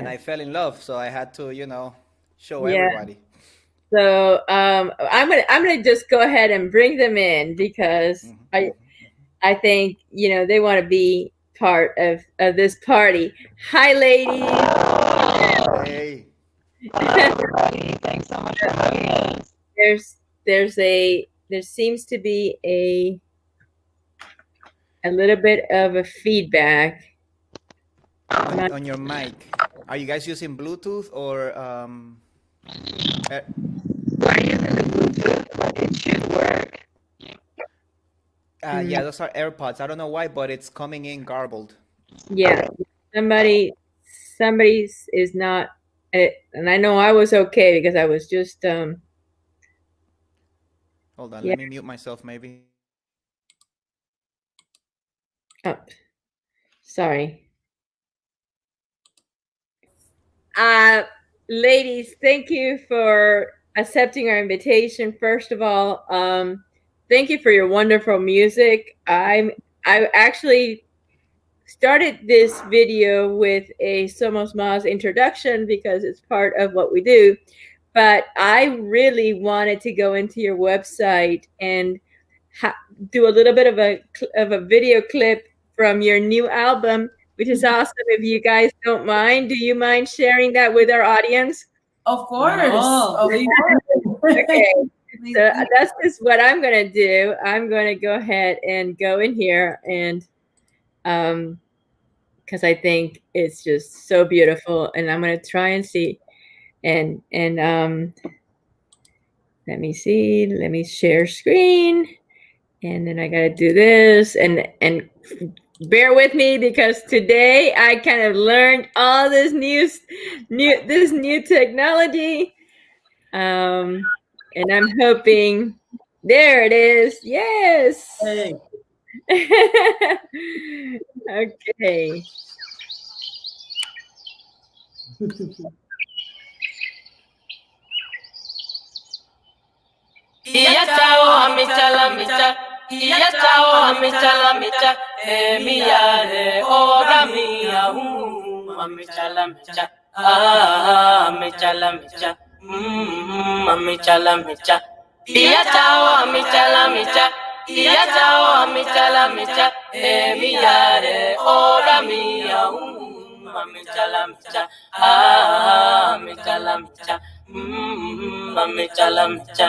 and I fell in love, so I had to, show everybody. So I'm gonna just go ahead and bring them in because I think they want to be part of this party. Hi, ladies. Hey. Hi, everybody. Thanks so much for having us. There seems to be a little bit of a feedback On your mic. Are you guys using Bluetooth or We're using the Bluetooth, but it should work. Yeah, those are AirPods. I don't know why, but it's coming in garbled. Yeah, somebody's is not, and I know I was okay because I was just Hold on, let me mute myself maybe. Oh, sorry. Ladies, thank you for accepting our invitation. First of all, thank you for your wonderful music. I actually started this video with a Somos Mas introduction because it's part of what we do. But I really wanted to go into your website and do a little bit of a video clip from your new album, which is awesome. If you guys don't mind, do you mind sharing that with our audience? Of course. Of course. Okay. So that's just what I'm going to do. I'm going to go ahead and go in here and because I think it's just so beautiful, and I'm going to try and see and let me see. Let me share screen. And then I got to do this and bear with me because today I kind of learned all this new technology. And I'm hoping there it is. Yes. Hey. Okay. Iyatawa mitala mita, iyatawa mitala mita, miyare ora miya mitala mita, mitala mita, mitala mita, iyatawa mitala mita, iyatawa mitala mita, miyare ora miya mitala mita, mitala mita, mitala mita.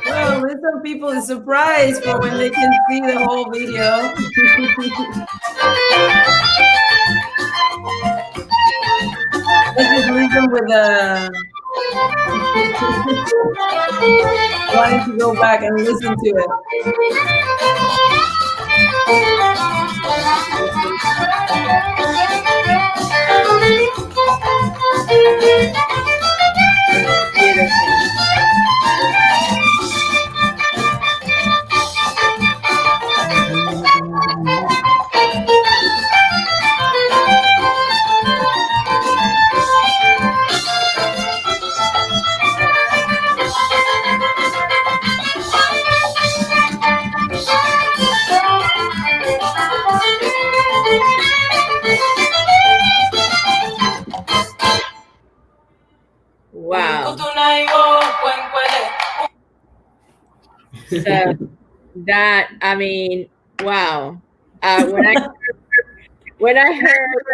Well, some people is surprised for when they can see the whole video. Let's just leave them with wanting to go back and listen to it. Wow. So that, I mean, wow. When I heard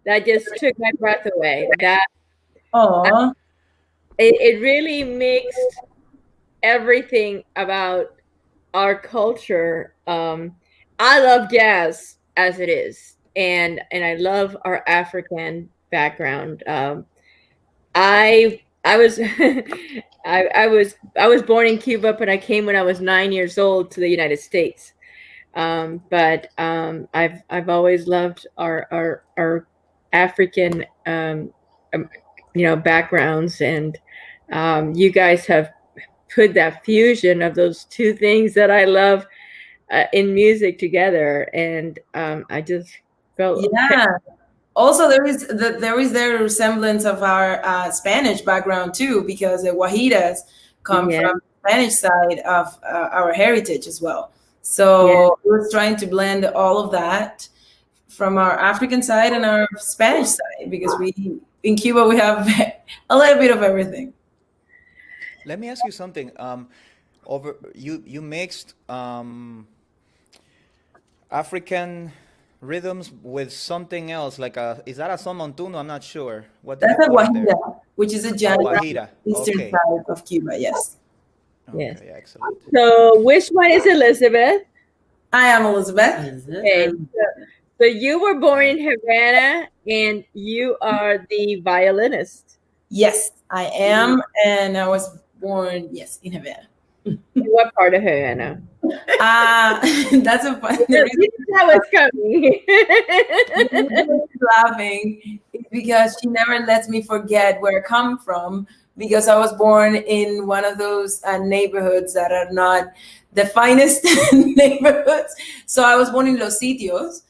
that just took my breath away. Oh, It really mixed everything about our culture. I love jazz as it is, and I love our African background. I was I was born in Cuba, but I came when I was 9 years old to the United States. But I've always loved our African backgrounds, and you guys have put that fusion of those two things that I love in music together, and I just felt yeah. Also, there is the resemblance of our Spanish background too, because the Wahidas come yeah, from the Spanish side of our heritage as well. yeah, So we're trying to blend all of that from our African side and our Spanish side, because we in Cuba we have a little bit of everything. Let me ask you something. Over you mixed African rhythms with something else, like a is that a son montuno? I'm not sure. What did you That's a put in there? Wahida, which is a Oh, giant Guajira. eastern Okay. side of Cuba. Yes, yes. Okay, excellent. So which one is Elizabeth? I am Elizabeth. Okay, so you were born in Havana, and you are the violinist. Yes, I am, and I was born in Havana. In what part of Havana? That's a fun. The reason That was coming. I'm laughing is because she never lets me forget where I come from, because I was born in one of those neighborhoods that are not the finest neighborhoods. So I was born in Los Sitios,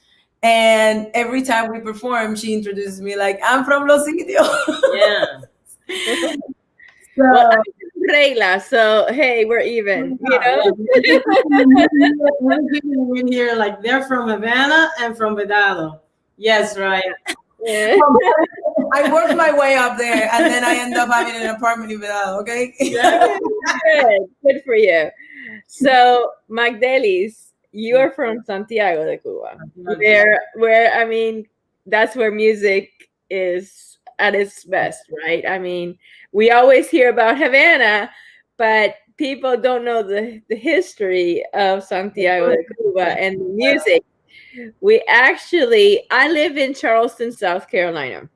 and every time we perform, she introduces me like, "I'm from Los Sitios." Yeah. So, Well, I'm Reyla, so hey, we're even. We're giving in here like they're from Havana and from Vedado. Yes, right. Yeah. I worked my way up there, and then I end up having an apartment in Vidal. Okay. Good for you. So, Magdelis, you are from Santiago de Cuba, where I mean, that's where music is at its best, right? I mean, we always hear about Havana, but people don't know the history of Santiago de Cuba and the music. I live in Charleston, South Carolina.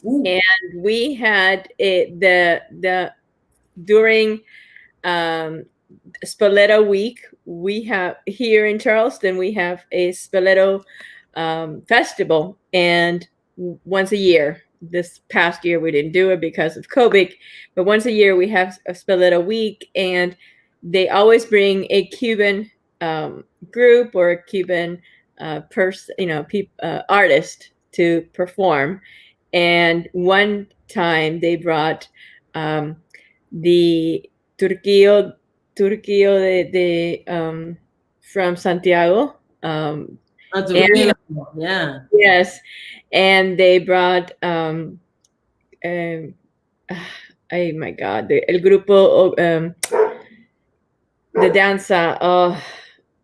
Ooh. And we had the during Spoleto week, we have here in Charleston, we have a Spoleto festival, and once a year. This past year we didn't do it because of COVID, but once a year we have a Spoleto week, and they always bring a Cuban group or a Cuban artist to perform. And one time they brought the Turquillo from Santiago. Yeah. Yes, and they brought oh my God, el grupo the danza. Oh,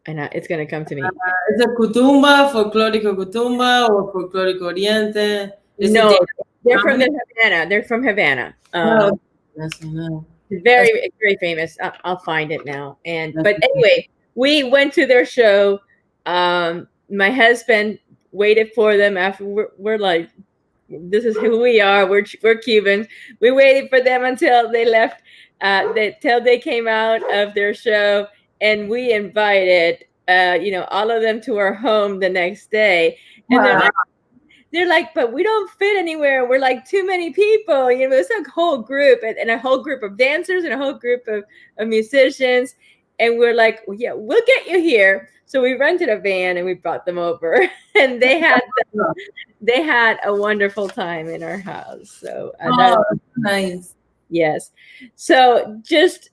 and it's gonna come to me. Is it Kutumba, folklorico Kutumba, or folklorico Oriente? No, they're from Havana. They're from Havana. Very, very famous. I'll find it now. But anyway, we went to their show. My husband waited for them after we're like, this is who we are. We're Cubans. We waited for them until they left. Till they came out of their show, and we invited all of them to our home the next day. And they're like, but we don't fit anywhere. We're like too many people. It's a whole group, and a whole group of dancers and a whole group of musicians. And we're like, well, yeah, we'll get you here. So we rented a van and we brought them over, and they had a wonderful time in our house. So Nice. Yes. So just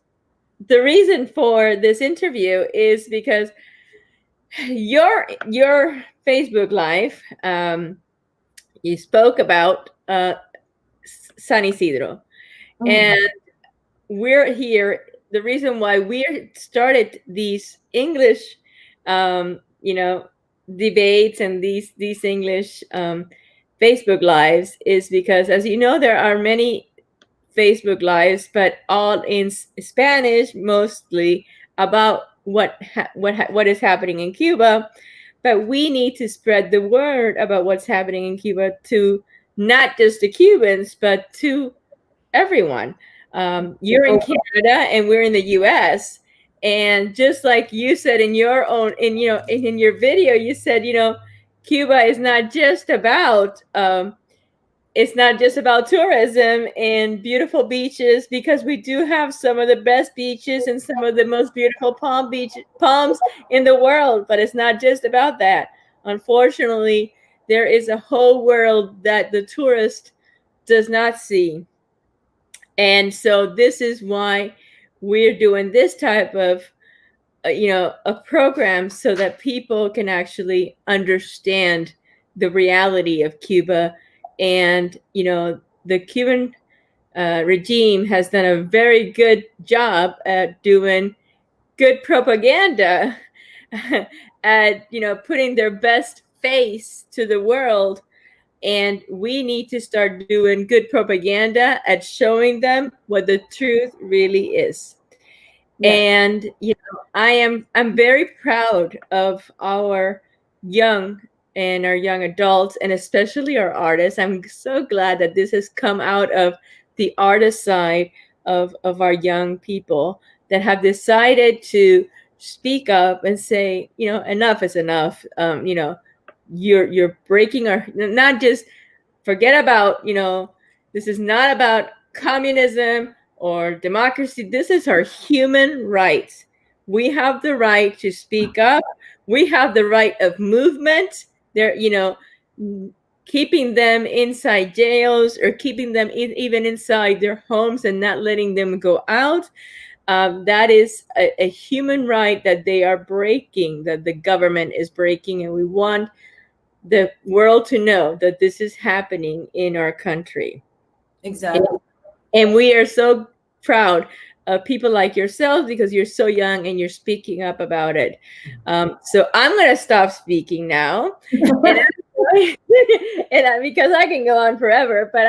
the reason for this interview is because your Facebook Live, you spoke about San Isidro, and we're here. The reason why we started these English, debates and these English Facebook Lives is because, as you know, there are many Facebook Lives, but all in Spanish, mostly about what is happening in Cuba. But we need to spread the word about what's happening in Cuba to not just the Cubans, but to everyone. You're in Canada and we're in the U.S. And just like you said in your own, in your video, you said, Cuba is not just about tourism and beautiful beaches, because we do have some of the best beaches and some of the most beautiful palms in the world. But it's not just about that. Unfortunately, there is a whole world that the tourist does not see. And so this is why we're doing this type of a program, so that people can actually understand the reality of Cuba. And the Cuban regime has done a very good job at doing good propaganda, at putting their best face to the world. And we need to start doing good propaganda at showing them what the truth really is. Yeah. And I'm very proud of our young adults, and especially our artists. I'm so glad that this has come out of the artist side of our young people that have decided to speak up and say, enough is enough. You're breaking our, not just forget about, this is not about communism or democracy. This is our human rights. We have the right to speak up. We have the right of movement. They're, keeping them inside jails or keeping them even inside their homes and not letting them go out. That is a human right that they are breaking, that the government is breaking. And we want the world to know that this is happening in our country. Exactly. And we are so proud of people like yourself, because you're so young and you're speaking up about it. So I'm going to stop speaking now. And because I can go on forever, but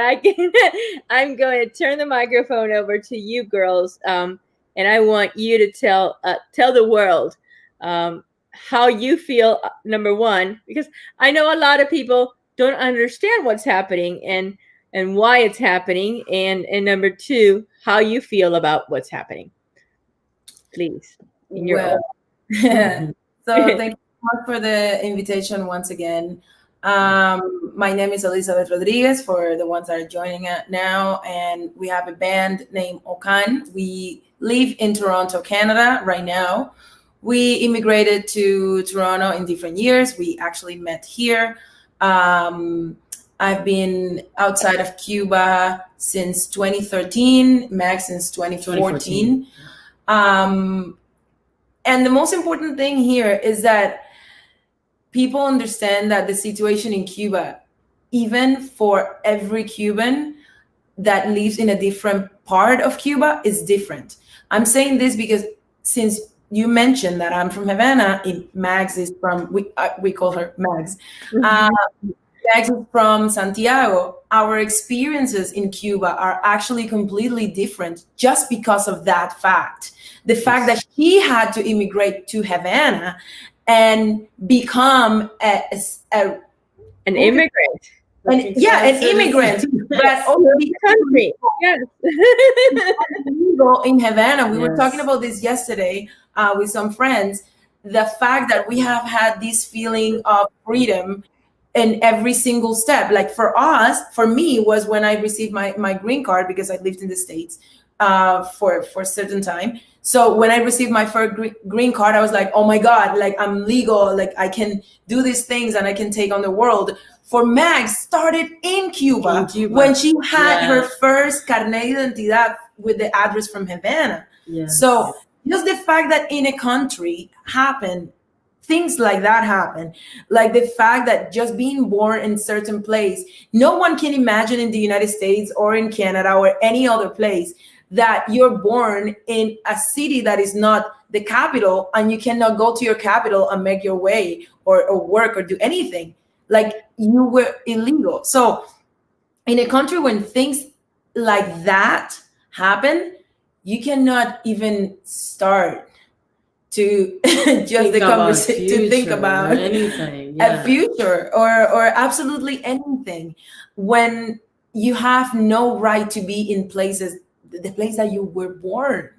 I'm going to turn the microphone over to you girls. And I want you to tell the world how you feel, number one, because I know a lot of people don't understand what's happening and why it's happening, and number two, how you feel about what's happening. Please. So thank you so much for the invitation once again. My name is Elizabeth Rodriguez, for the ones that are joining us now, and we have a band named OKAN. We live in Toronto, Canada right now. We immigrated to Toronto in different years. We actually met here. I've been outside of Cuba since 2013, Max since 2014. And the most important thing here is that people understand that the situation in Cuba, even for every Cuban that lives in a different part of Cuba, is different. I'm saying this because since you mentioned that I'm from Havana, Max is from, we call her Max. Max is from Santiago. Our experiences in Cuba are actually completely different just because of that fact. The fact that she had to immigrate to Havana and become an immigrant. An immigrant, but also the country. Yes. In Havana, we were talking about this yesterday with some friends. The fact that we have had this feeling of freedom in every single step. Like for me, was when I received my green card, because I lived in the States for a certain time. So when I received my first green card, I was like, oh my God, like I'm legal, like I can do these things and I can take on the world. For Max, started in Cuba when she had her first carnet de identidad with the address from Havana. So just the fact that in a country things like that happen, like the fact that just being born in a certain place, no one can imagine in the United States or in Canada or any other place that you're born in a city that is not the capital and you cannot go to your capital and make your way or work or do anything. like you were illegal. So in a country when things like that happen, you cannot even start to just the conversation to think about anything, a future or absolutely anything when you have no right to be in places, the place that you were born.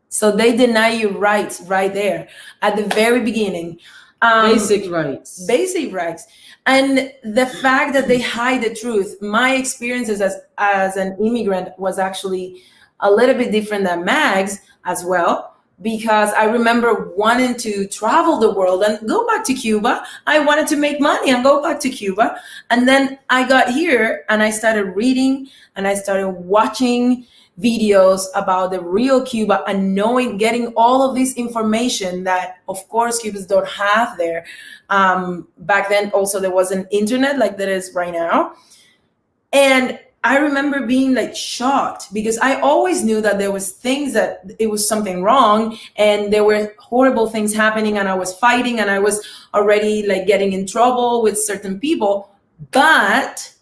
So they deny you rights right there at the very beginning. Basic rights. Basic rights. And the fact that they hide the truth, my experiences as an immigrant was actually a little bit different than Mag's as well, because I remember wanting to travel the world and go back to Cuba. I wanted to make money and go back to Cuba. And then I got here and I started reading and I started watching videos about the real Cuba and getting all of this information that, of course, Cubans don't have there. Back then, also, there wasn't internet like there is right now. And I remember being like shocked because I always knew that there was things that it was something wrong and there were horrible things happening and I was fighting and I was already like getting in trouble with certain people. But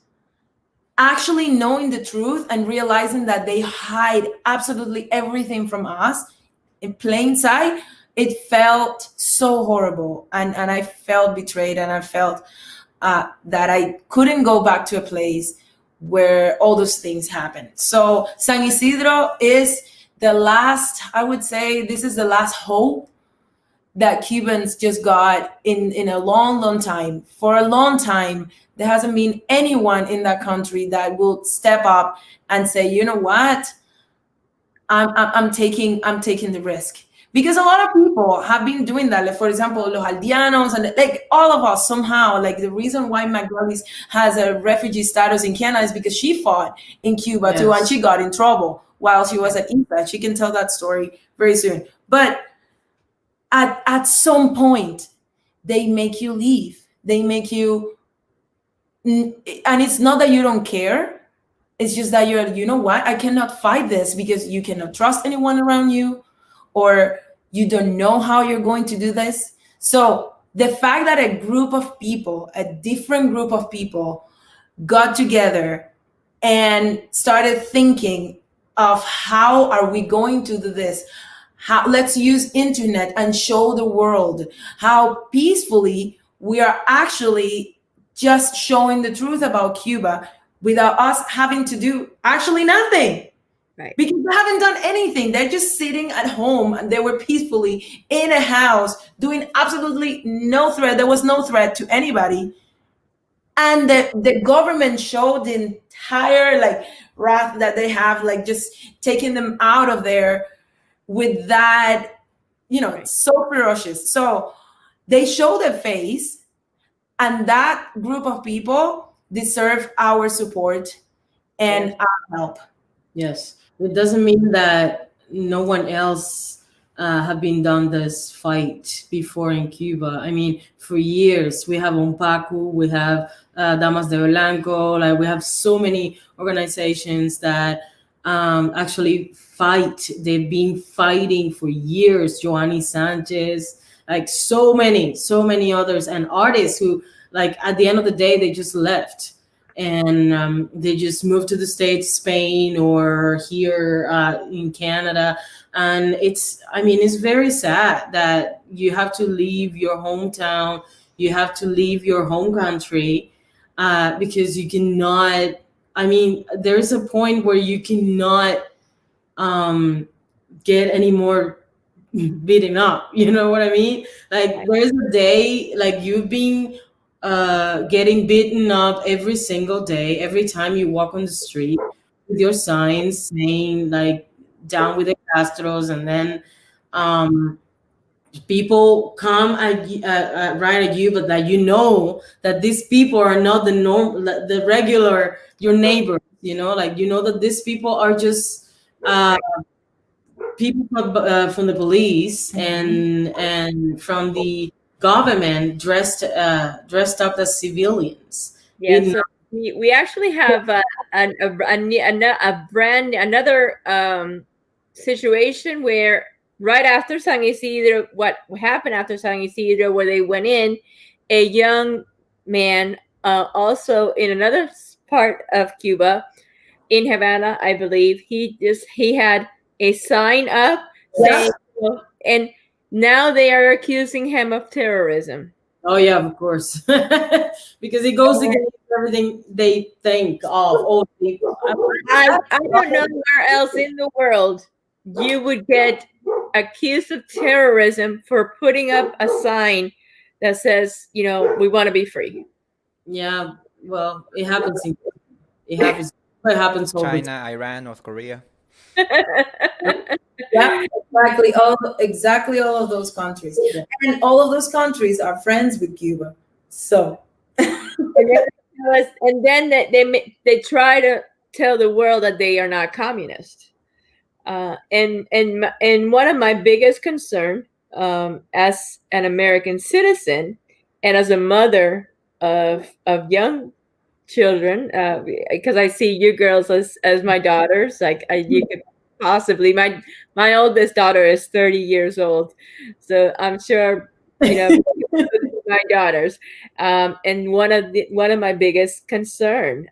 actually knowing the truth and realizing that they hide absolutely everything from us in plain sight, it felt so horrible. And I felt betrayed and I felt that I couldn't go back to a place where all those things happen. So San Isidro is the last, I would say this is the last hope that Cubans just got in a long, long time. For a long time, there hasn't been anyone in that country that will step up and say, you know what, I'm taking the risk. Because a lot of people have been doing that. Like, for example, Los Aldeanos and like all of us somehow, like the reason why McGillis has a refugee status in Canada is because she fought in Cuba too, and she got in trouble while she was at INTA. She can tell that story very soon. But at some point, they make you leave. They make you, and it's not that you don't care. It's just that you're, you know what, I cannot fight this because you cannot trust anyone around you, or you don't know how you're going to do this. So the fact that a group of people, a different group of people, got together and started thinking of how are we going to do this? Let's use internet and show the world how peacefully we are actually just showing the truth about Cuba without us having to do actually nothing. Right. Because they haven't done anything. They're just sitting at home and they were peacefully in a house doing absolutely no threat. There was no threat to anybody. And the government showed the entire like wrath that they have, like just taking them out of there with that, you know, right. So ferocious. So they show their face, and that group of people deserve our support and our help. Yes. It doesn't mean that no one else have been done this fight before in Cuba. I mean, for years, we have UNPACU, we have Damas de Blanco, like we have so many organizations that actually fight. They've been fighting for years. Joanny Sanchez, like so many others, and artists who, like, at the end of the day, they just left. And they just moved to the States, Spain, or here in Canada. And it's very sad that you have to leave your hometown, you have to leave your home country because you cannot, there's a point where you cannot get any more beaten up, you know what I mean? Like, there's a day, like, you've been getting beaten up every single day, every time you walk on the street with your signs saying like down with the Castros, and then people come right at you, but that you know that these people are not the regular, your neighbor, you know, like, you know that these people are just people from the police and from the government dressed up as civilians. Yeah, so we actually have another situation where right after San Isidro, what happened after San Isidro, where they went in, a young man also in another part of Cuba, in Havana, I believe, he had a sign up saying, and now they are accusing him of terrorism. Oh yeah, of course, because it goes against everything they think of old people. I don't know where else in the world you would get accused of terrorism for putting up a sign that says, we want to be free. Yeah, well, it happens. It happens. It happens all the China, time. Iran, North Korea. Yeah, exactly all of those countries, and all of those countries are friends with Cuba. So, and then they try to tell the world that they are not communist. And one of my biggest concern, as an American citizen and as a mother of young children, because I see you girls as my daughters, like you could possibly, my oldest daughter is 30 years old, so I'm sure my daughters, and one of my biggest concern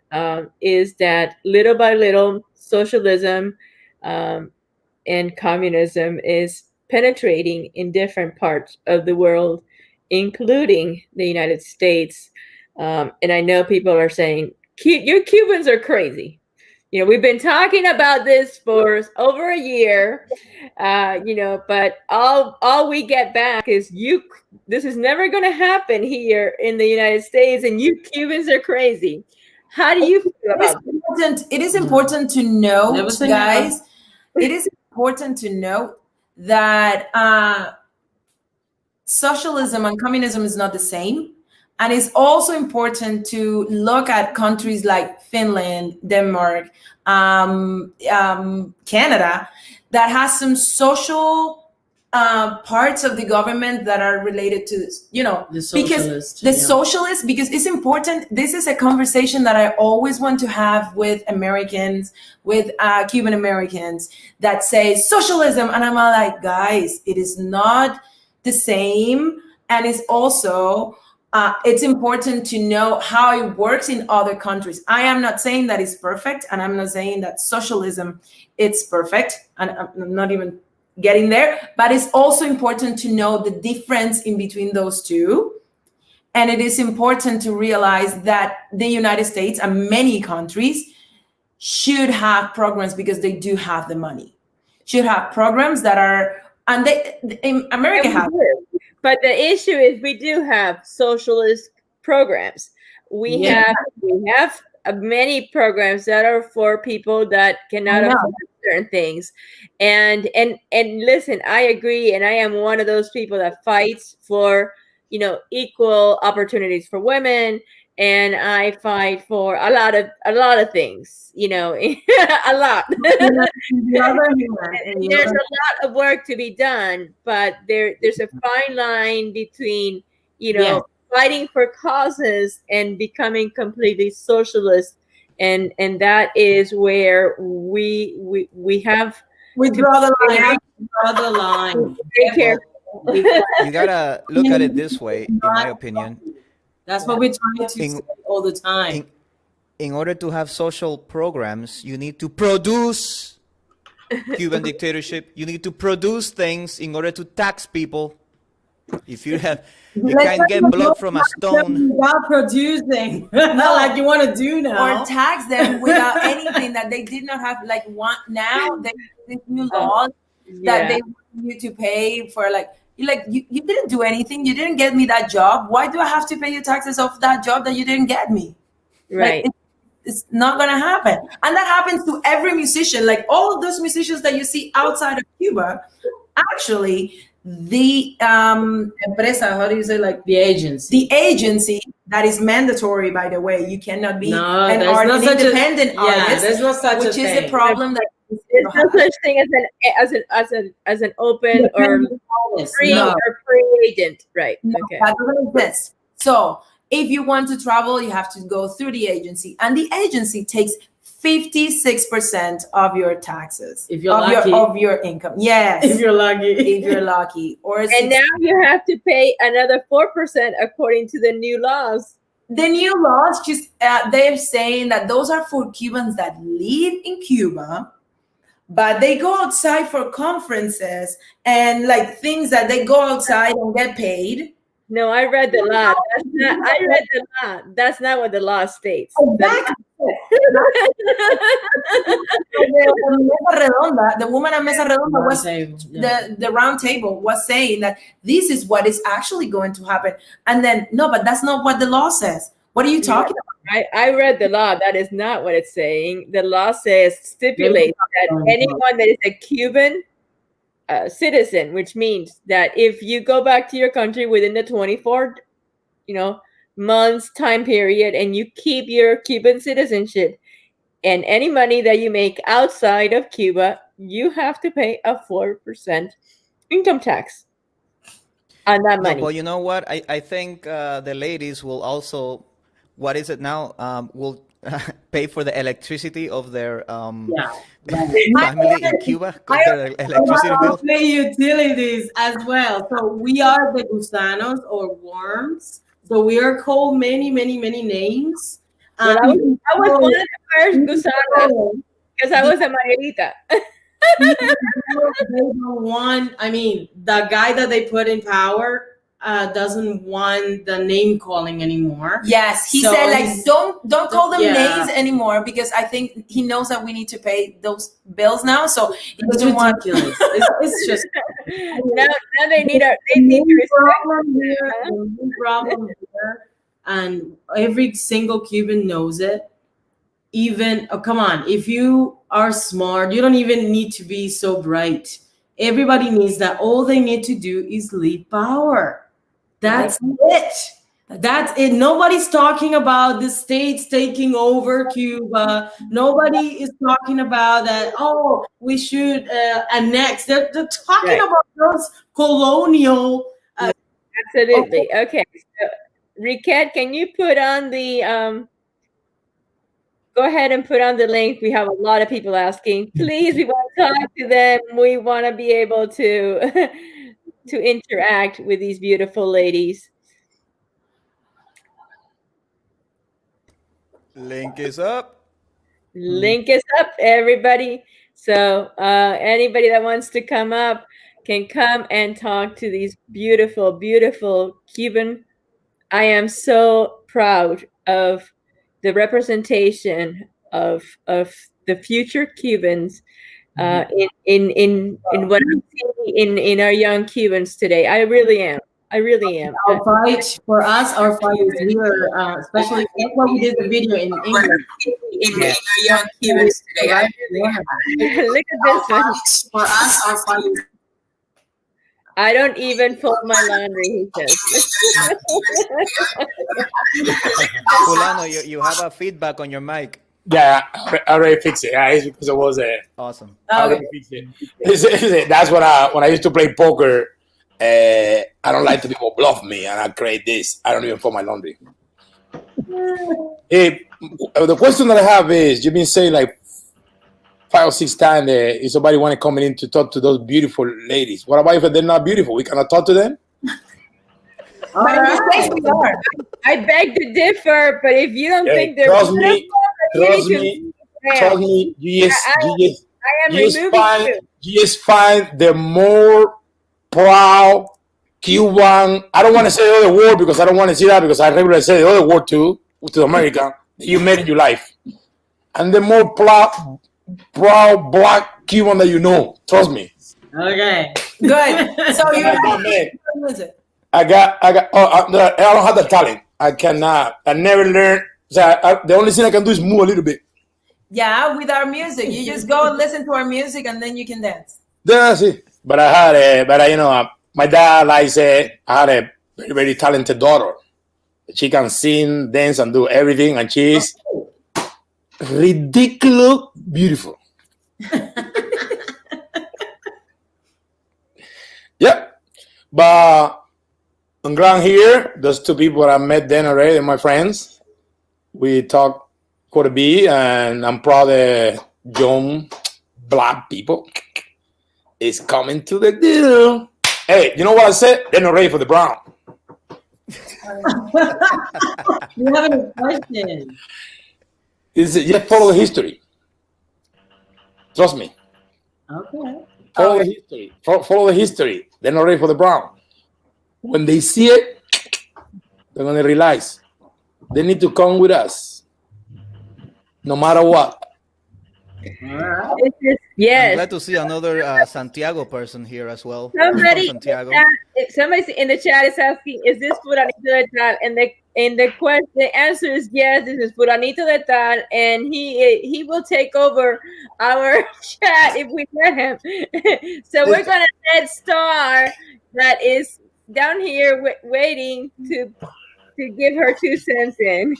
is that little by little socialism and communism is penetrating in different parts of the world, including the United States. And I know people are saying, "You Cubans are crazy." We've been talking about this for over a year, but all we get back is this is never going to happen here in the United States, and you Cubans are crazy. How do you feel about it? It is important to note, guys. It is important to note that socialism and communism is not the same. And it's also important to look at countries like Finland, Denmark, Canada, that has some social parts of the government that are related to this, the socialist, because it's important. This is a conversation that I always want to have with Americans, with Cuban Americans, that say socialism. And I'm like, guys, it is not the same. And it's also... it's important to know how it works in other countries. I am not saying that it's perfect, and I'm not saying that socialism it's perfect, and I'm not even getting there. But it's also important to know the difference in between those two. And it is important to realize that the United States and many countries should have programs, because they do have the money, should have programs that are, and in America have. But the issue is we do have socialist programs. We have many programs that are for people that cannot afford certain things. And listen, I agree, and I am one of those people that fights for equal opportunities for women, and I fight for a lot of things, a lot. There's a lot of work to be done, but there's a fine line between, fighting for causes and becoming completely socialist, and that is where we have draw the line. Draw the line. Be careful. You gotta look at it this way, in my opinion. That's what we're trying to say all the time. In order to have social programs, you need to produce Cuban dictatorship. You need to produce things in order to tax people. If you can't get blood from a stone without producing, not like you want to do now, or tax them without anything that they did not have. Like now they this new law that they want you to pay for, you didn't do anything. You didn't get me that job. Why do I have to pay you taxes of that job that you didn't get me? Right. It's not going to happen. And that happens to every musician. Like all of those musicians that you see outside of Cuba, actually, the empresa, how do you say, the agency that is mandatory, by the way. You cannot be an independent artist. Yeah, there's no such which a is thing. the problem that there's no such thing as an open or free agent, right? No, okay. That doesn't exist. So if you want to travel, you have to go through the agency, and the agency takes 56% of your taxes, if you're lucky, of your income. Yes, if you're lucky, and now you have to pay another 4% according to the new laws. the new laws, just they're saying that those are for Cubans that live in Cuba, but they go outside for conferences and like things that they go outside and get paid. No, I read the law. I read the law. That's not what the law states. Exactly. The woman at Mesa Redonda was the round table was saying that this is what is actually going to happen. And then, no, but that's not what the law says. What are you talking about? I read the law. That is not what it's saying. The law stipulates that anyone that is a Cuban citizen, which means that if you go back to your country within the 24, months time period, and you keep your Cuban citizenship, and any money that you make outside of Cuba, you have to pay a 4% income tax on that money. Well, you know what? I think the ladies will also, what is it now? Will pay for the electricity of their family in Cuba. Their electricity bill. Pay utilities as well. So we are the gusanos or worms. So we are called many, many, many names. I was one of the first gusanos because I was a Margarita. They don't want, the guy that they put in power doesn't want the name calling anymore. Yes, he said like don't call them names anymore, because I think he knows that we need to pay those bills now. So he doesn't want. It's just now they need to respect. Problem here, and every single Cuban knows it. Even come on, if you are smart, you don't even need to be so bright. Everybody needs that. All they need to do is leave power. That's it. That's it. Nobody's talking about the states taking over Cuba. Nobody is talking about that. Oh, we should annex. They're talking about those colonial. Absolutely. Okay. So, Riquette, can you put on the? Go ahead and put on the link. We have a lot of people asking. Please, we want to talk to them. We want to be able to interact with these beautiful ladies. Link is up. Link is up, everybody. So anybody that wants to come up can come and talk to these beautiful, beautiful Cuban. I am so proud of the representation of the future Cubans in what I'm seeing in our young Cubans today. I really am. Our fight for us, our fight is here, especially that's why we did the video in English. In our young Cubans today. Look at this one. For us, our fight is. I don't even fold my laundry, he says. Fulano, you have a feedback on your mic. Yeah, I already fixed it. It's because it was awesome. I already fixed it. That's when I used to play poker. I don't like to people bluff me, and I create this. I don't even fold my laundry. Hey, the question that I have is, you've been saying like 5 or 6 times if somebody want to come in to talk to those beautiful ladies. What about if they're not beautiful? We cannot talk to them? I beg to differ, but if you don't think they're trust me, you just find the more proud Cuban. I don't want to say the other word because I don't want to see that, because I regularly say the other word too to American that you made in your life. And the more proud black Cuban that you know. Trust me. Okay. Good. So you I don't have the talent. I never learned. So the only thing I can do is move a little bit. Yeah, with our music. You just go and listen to our music and then you can dance. That's it. But my dad, like I said, I had a very, very talented daughter. She can sing, dance, and do everything, and she's ridiculous beautiful. Yeah. But I'm glad here. Those 2 people I met then already, my friends. We talk quite a bit, and I'm proud that young black people is coming to the deal. Hey, you know what I said? They're not ready for the brown. You have a question. Just follow the history. Trust me. Okay. Follow the history. Follow the history. They're not ready for the brown. When they see it, they're going to realize they need to come with us, no matter what. I'm I'm glad to see another Santiago person here as well. Somebody, From Santiago. somebody in the chat is asking, "Is this Furanito de Tal?" And the answer is yes. This is Furanito de Tal, and he will take over our chat if we let him. So we're gonna let Star, that is down here waiting to give her 2 cents in.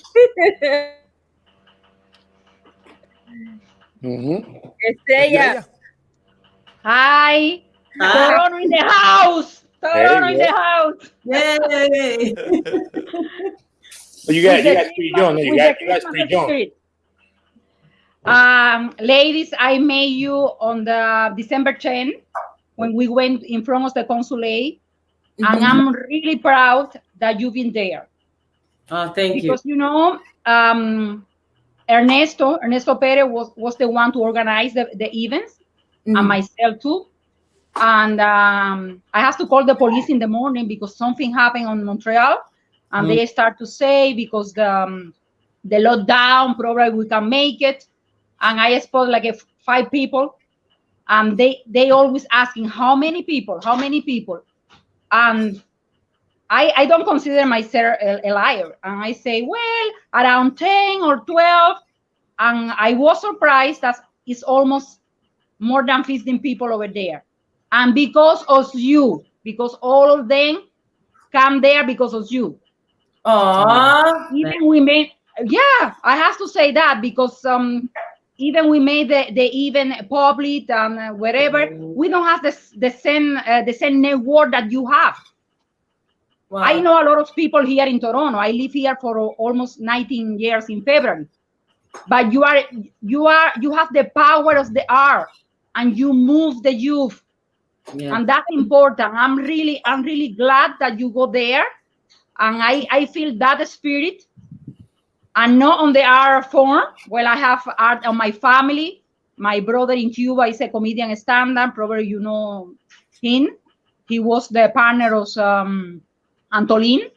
Estrella. Hi. Hi. Toronto in the house. Toronto in Hey, the house. Yay! But you guys pretty young. You guys pretty young. Ladies, I met you on the December 10 when we went in front of the consulate, and I'm really proud that you've been there. Oh, thank you. Because you know, Ernesto Perez was the one to organize the events, and myself too. And I have to call the police in the morning because something happened on Montreal, and they start to say because the lockdown, probably we can make it. And I spoke like 5 people, and they always asking how many people, and I don't consider myself a liar, and I say, well, around 10 or 12, and I was surprised that it's almost more than 15 people over there, and because of you, because all of them come there because of you. Even we made, yeah, I have to say that because even we made the event public and wherever, we don't have the same network that you have. Wow. I know a lot of people here in Toronto. I live here for almost 19 years in February. But you have the power of the art, and you move the youth, and that's important. I'm really glad that you go there, and I feel that spirit, and not on the art form. Well, I have art on my family. My brother in Cuba is a comedian stand-up. Probably you know him. He was the partner of Antolin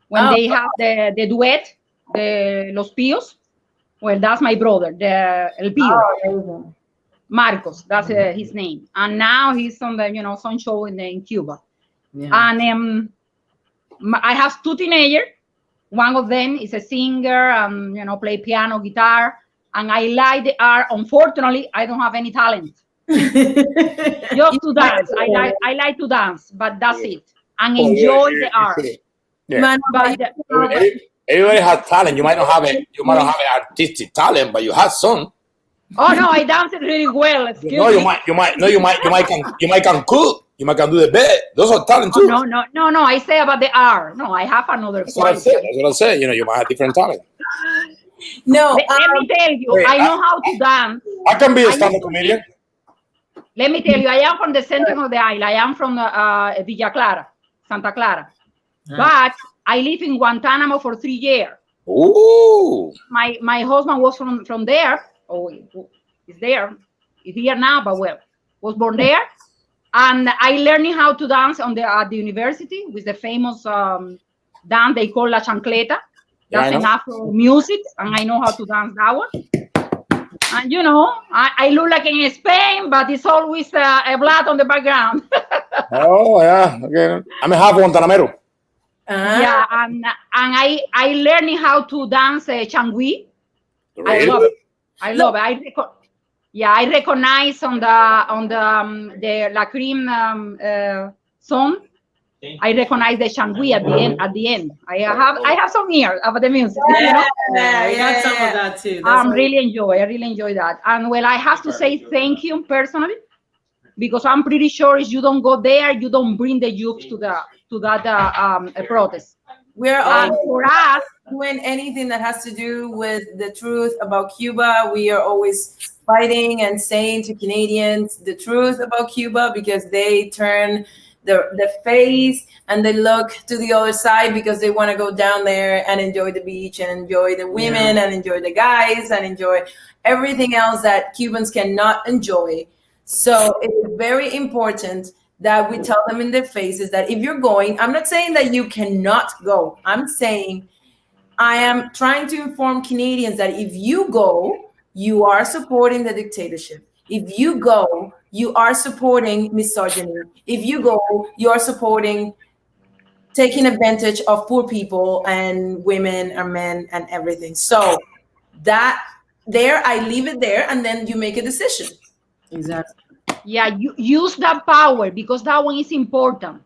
when they have the duet, the Los Pios. Well, that's my brother, the El Pio. Marcos, that's his name. And now he's on the, some show in Cuba. Yeah. And I have 2 teenagers. One of them is a singer and, play piano, guitar. And I like the art. Unfortunately, I don't have any talent. Just to dance. I like to dance, but that's it. And enjoy the art. Yeah. But everybody has talent. You might not have it. You might not have an artistic talent, but you have some. Oh no, I dance it really well. Excuse me. You might can cook. You might can do the bed. Those are talent too. Oh, no. I say about the art. No, I have another. That's what I say. You might have different talent. No, let me tell you, I know how to dance. I can be a stand-up comedian. Let me tell you, I am from the center of the island. I am from Villa Clara, Santa Clara. But I live in Guantanamo for 3 years. Ooh. My husband was from there. Oh, he's there. He's here now, but was born there. And I learned how to dance at the university with the famous dance they call La Chancleta. That's an Afro music, and I know how to dance that one. And I look like in Spain, but it's always a blood on the background. Oh yeah, okay. I'm a half Guantanamero. Yeah, and I learned how to dance changui. Really? I love it. I recognize on the La Crime song. I recognize the changui at the end. I have some ears about the music. Yeah, we got some of that too. I really enjoy that. And I have to say thank you personally, because I'm pretty sure if you don't go there, you don't bring the youth to that protest. We're all for us doing anything that has to do with the truth about Cuba. We are always fighting and saying to Canadians the truth about Cuba, because they turn the face, and they look to the other side because they want to go down there and enjoy the beach and enjoy the women and enjoy the guys and enjoy everything else that Cubans cannot enjoy. So it's very important that we tell them in their faces that if you're going, I'm not saying that you cannot go. I'm saying I am trying to inform Canadians that if you go, you are supporting the dictatorship. If you go, you are supporting misogyny. If you go, you are supporting taking advantage of poor people and women and men and everything. So that there, I leave it there, and then you make a decision. Exactly. Yeah, you use that power, because that one is important.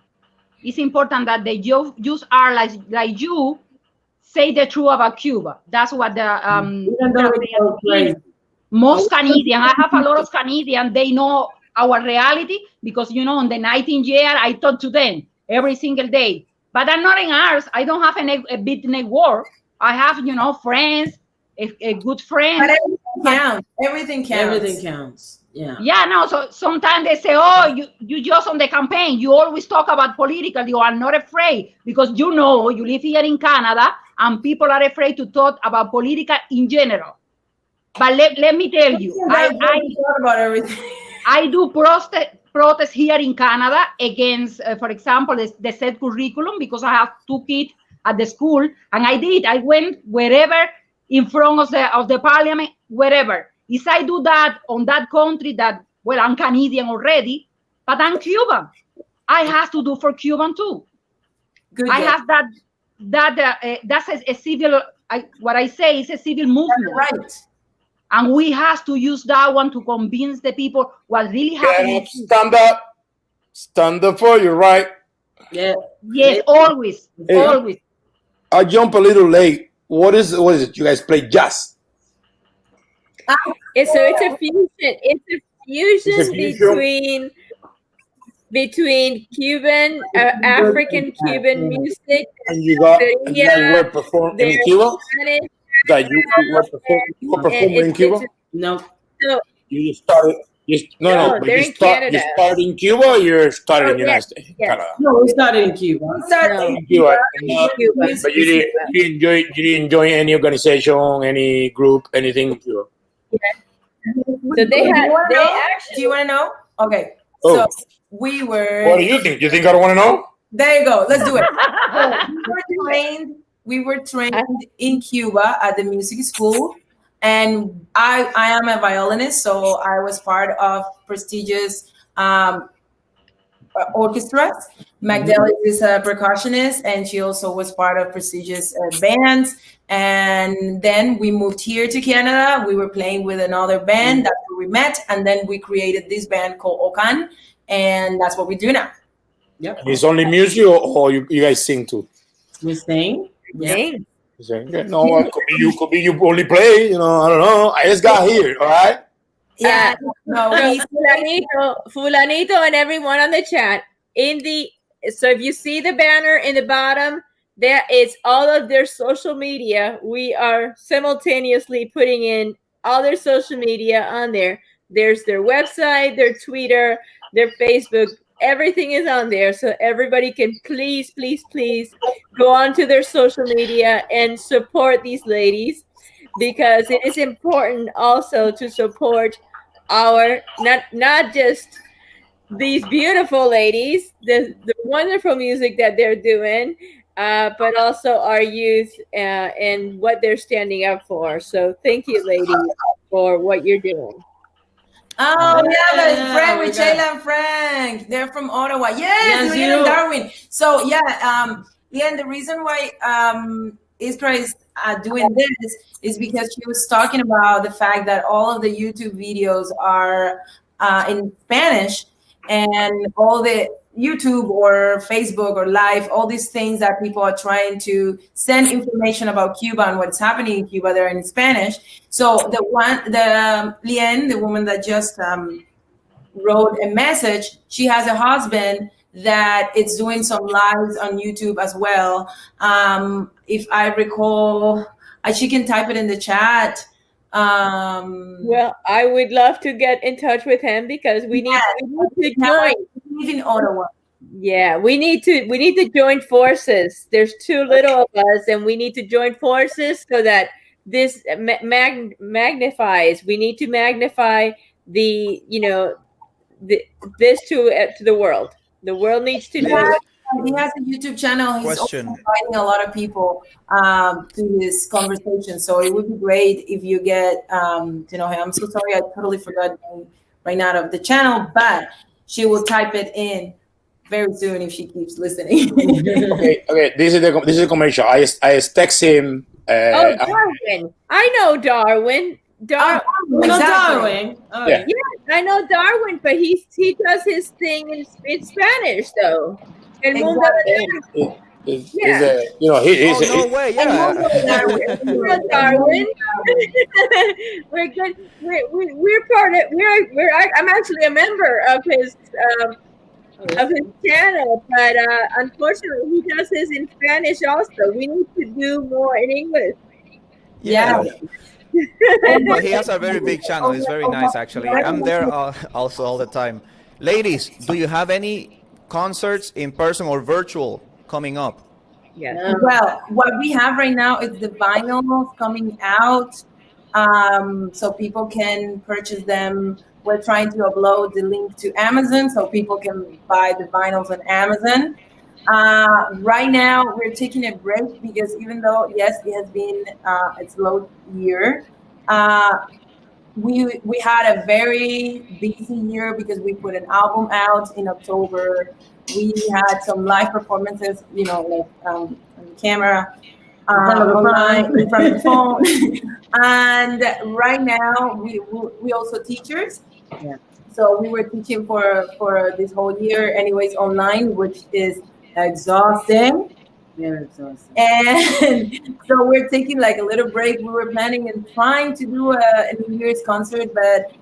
It's important that the youth are like you say the truth about Cuba. That's what most Canadian, I have a lot of Canadian, they know our reality, because, you know, on the 19th year, I talk to them every single day. But I'm not in ours. I don't have a big network. I have, you know, friends, a good friend. But everything counts. Everything counts. Everything counts. Yeah. Yeah, no, so sometimes they say, oh, you just on the campaign, you always talk about political, you are not afraid, because you know, you live here in Canada and people are afraid to talk about political in general. But let me tell you, I talk about everything. I do protest here in Canada against, for example, the set curriculum, because I have 2 kids at the school, and I went wherever in front of the parliament, wherever. If I do that on that country that, well, I'm Canadian already, but I'm Cuban. I have to do for Cuban too. Good. I have that's a civil, what I say is a civil movement. That's right. And we have to use that one to convince the people what really happening. Stand up for your right. Yeah. Yes, always, always. I jump a little late. What is it? You guys play jazz? It's a fusion. It's a fusion between Cuban, African Cuban music. And you were performing in Cuba? That you were performing in Cuba? No. So, you started. But they're in Canada. You started in Cuba, or you started in the United States? Yes. Canada. No, we started in Cuba. In Cuba. But you didn't enjoy any organization, any group, anything in Cuba? So they actually. Do you want to know? Okay. Oh. So we were. What do you think? You think I don't want to know? There you go. Let's do it. We were trained in Cuba at the music school, and I am a violinist, so I was part of prestigious orchestras. Magdalena is a percussionist, and she also was part of prestigious bands. And then we moved here to Canada. We were playing with another band. That's where we met, and then we created this band called OKAN, and that's what we do now. Yep. It's only music, or you guys sing too? We sing. Yeah. No, could be you only play. You know, I don't know. I just got here. All right. Yeah. No, Fulanito, and everyone on the chat. So if you see the banner in the bottom, there is all of their social media. We are simultaneously putting in all their social media on there. There's their website, their Twitter, their Facebook. Everything is on there, so everybody can please go onto their social media and support these ladies, because it is important also to support our not just these beautiful ladies, the wonderful music that they're doing, but also our youth and what they're standing up for. So thank you, ladies, for what you're doing. Oh, yeah, Frank, with Shayla and Frank. They're from Ottawa. Yes, they're in Darwin. So, and the reason why Iskra is doing this is because she was talking about the fact that all of the YouTube videos are in Spanish, and all the YouTube or Facebook or Live, all these things that people are trying to send information about Cuba and what's happening in Cuba, they're in Spanish. So Lien, the woman that just wrote a message, she has a husband that is doing some lives on YouTube as well. If I recall, she can type it in the chat. Well, I would love to get in touch with him, because we need to join. We live in Ottawa. Yeah, we need to join forces. There's too little of us, and we need to join forces so that this magnifies. We need to magnify the this to the world. The world needs to know. Ladies, He has a YouTube channel. He's also question. inviting a lot of people to this conversation. So it would be great if you get to know him. I'm so sorry, I totally forgot the name right now of the channel, but she will type it in very soon if she keeps listening. Okay. This is the commercial. I text him. Oh, Darwin! I know Darwin. You know Darwin? Oh, Yeah. Yeah, I know Darwin, but he does his thing in Spanish though. El mundo Yeah. You know, he's Oh, no way. Yeah. Darwin. We're good. We're part of. I'm actually a member of his channel, but unfortunately, he does his in Spanish also. We need to do more in English. Yeah. But he has a very big channel. It's very nice, actually. I'm there also all the time. Ladies, do you have any concerts in person or virtual coming up? Yeah. Well, what we have right now is the vinyls coming out, so people can purchase them. We're trying to upload the link to Amazon so people can buy the vinyls on Amazon. Right now, we're taking a break because even though, yes, it has been a slow year, we had a very busy year because we put an album out in October. We had some live performances, like on camera, online, in front of the phone. And right now, we also teachers. Yeah. So we were teaching for this whole year, anyways, online, which is exhausting. Very exhausting. And so we're taking like a little break. We were planning and trying to do a New Year's concert, but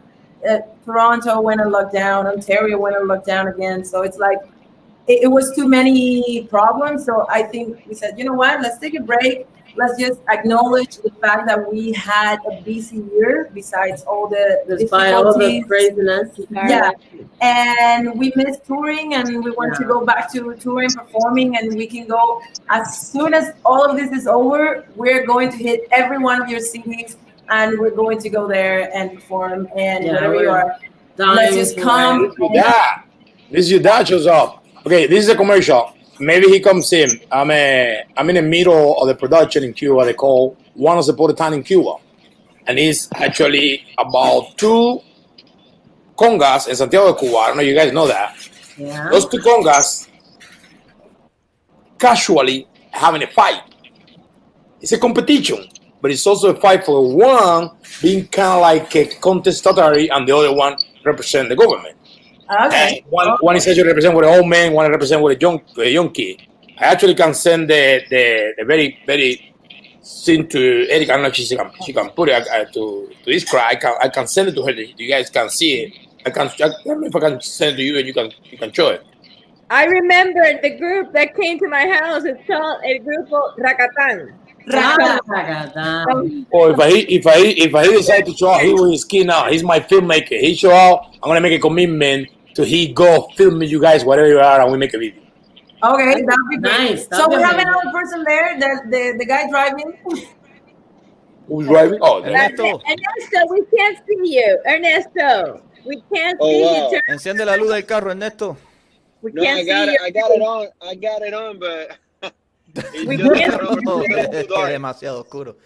Toronto went on lockdown, Ontario went on lockdown again. So it's like, it was too many problems. So I think we said, you know what, let's take a break. Let's just acknowledge the fact that we had a busy year besides all the Despite all the craziness. Yeah, and we missed touring, and we want to go back to touring, performing, and we can go as soon as all of this is over. We're going to hit every one of your cities, and we're going to go there and perform. And wherever you are, let's just come. Yeah, this is your dad shows up. Okay, this is a commercial. Maybe he comes in. I'm in the middle of the production in Cuba. They call Once Upon a Time in Cuba, and it's actually about two congas in Santiago de Cuba. I don't know if you guys know that. Yeah. Those two congas casually having a fight. It's a competition, but it's also a fight for one being kind of like a contestatory and the other one represent the government. Okay. One is actually represent with an old man, one represent with a young kid. I actually can send the very, very scene to Eric. I don't know if she can put it to describe. I can send it to her. You guys can see it. I don't know if I can send it to you and you can show it. I remember the group that came to my house. It's called El Grupo Rakatan. Or if I decide to show out, he with his kid now. He's my filmmaker. He show out. I'm gonna make a commitment to he go film you guys wherever you are, and we make a video. Okay, that would be nice. So we have another person there. The guy driving. Who's driving? Oh, Ernesto. Ernesto, we can't see you. Ernesto, we can't see you. Enciende la luz del carro, Ernesto. We No, can't I got see it. you. I got it on, but We it's can't. Es demasiado oscuro.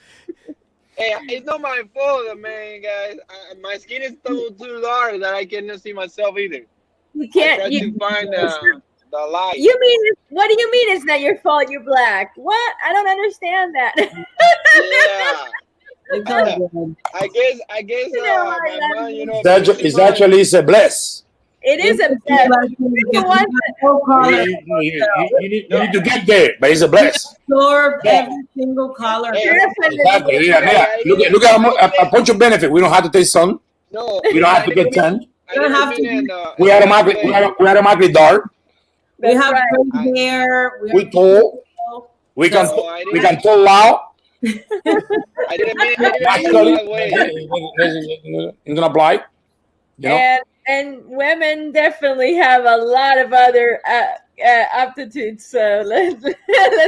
Hey, it's not my fault, man, guys. My skin is too dark that I cannot see myself either. You I can't. try to find the light. You mean? What do you mean? It's not your fault. You're black. What? I don't understand that. Yeah. It's all good. I guess my mind, it's actually a bless. It is a You need to get there, but it's a bless. Absorb every single color. Exactly. Yeah. Look at a bunch of benefit. We don't have to take sun. No. We don't have to get tan. I don't have to. We automatically dark. We have great hair. We tall. We can talk loud. I didn't mean it Actually, that way. it's gonna apply. You know? And women definitely have a lot of other aptitudes. So let's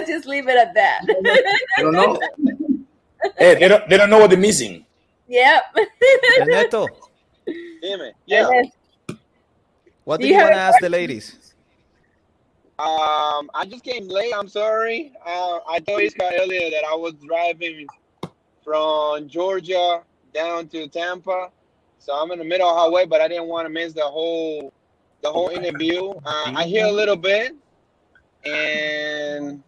just leave it at that. I don't know. Hey, they don't know what they're missing. Yep. Ernesto, Damn it. Yeah. what Do do you you have want to a ask the ladies? I just came late. I'm sorry. I told Iska earlier that I was driving from Georgia down to Tampa, so I'm in the middle of the highway. But I didn't want to miss the whole interview. I hear a little bit, and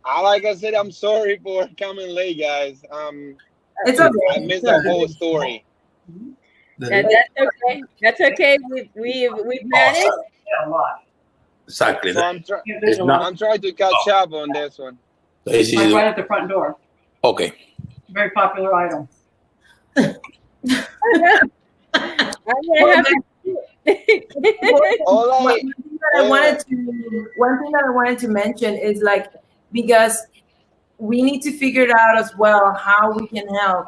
like I said, I'm sorry for coming late, guys. It's okay. I missed the whole story. That's okay. That's okay. We've managed. Exactly. So I'm trying to catch up on this one. Right at the front door. Okay. Very popular item. I'm gonna have One thing that I wanted to mention is like, because we need to figure it out as well how we can help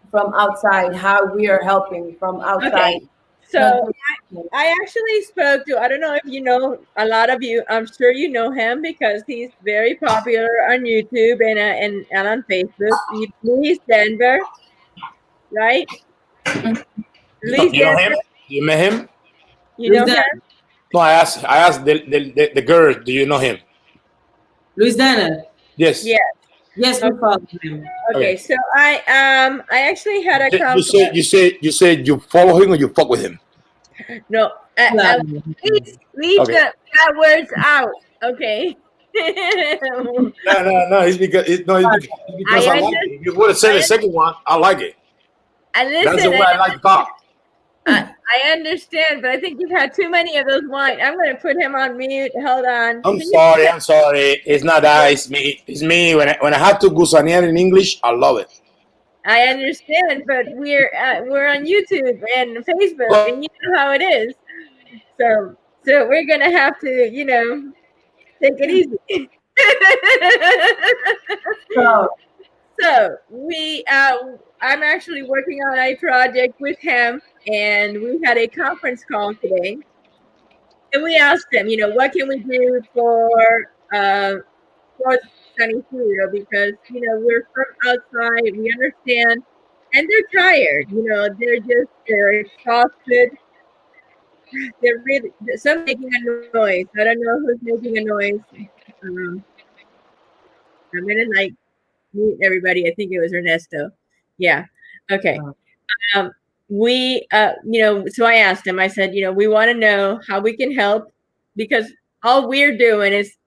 from outside, how we are helping from outside. Okay. So I actually spoke to, I don't know if you know, a lot of you, I'm sure you know him because he's very popular on YouTube and on Facebook. Luis Denver, right? Luis You know Denver. him? You met him? You know him? No, I asked the girl, do you know him? Luis Dana. Yes. Yes. Yes, we follow him. Okay, so I actually had a You said you follow him or you fuck with him? No, leave Okay. that words out, okay? No. It's because because I like it. If you would have said the second one, I like it. And listen, That's the way I like to talk. I understand, but I think you've had too many of those wines. I'm going to put him on mute. Hold on. I'm sorry. It's not that. It's me. It's me. When I have to gusanear in English, I love it. I understand, but we're on YouTube and Facebook, and you know how it is. So we're going to have to, take it easy. So I'm actually working on a project with him, and we had a conference call today, and we asked him, what can we do for San Isidro, because we're from outside, we understand, and they're tired. They're exhausted. They're really some making a noise. I don't know who's making a noise. I'm gonna mute everybody. I think it was Ernesto. Yeah. Okay. So I asked him, I said, we want to know how we can help, because all we're doing is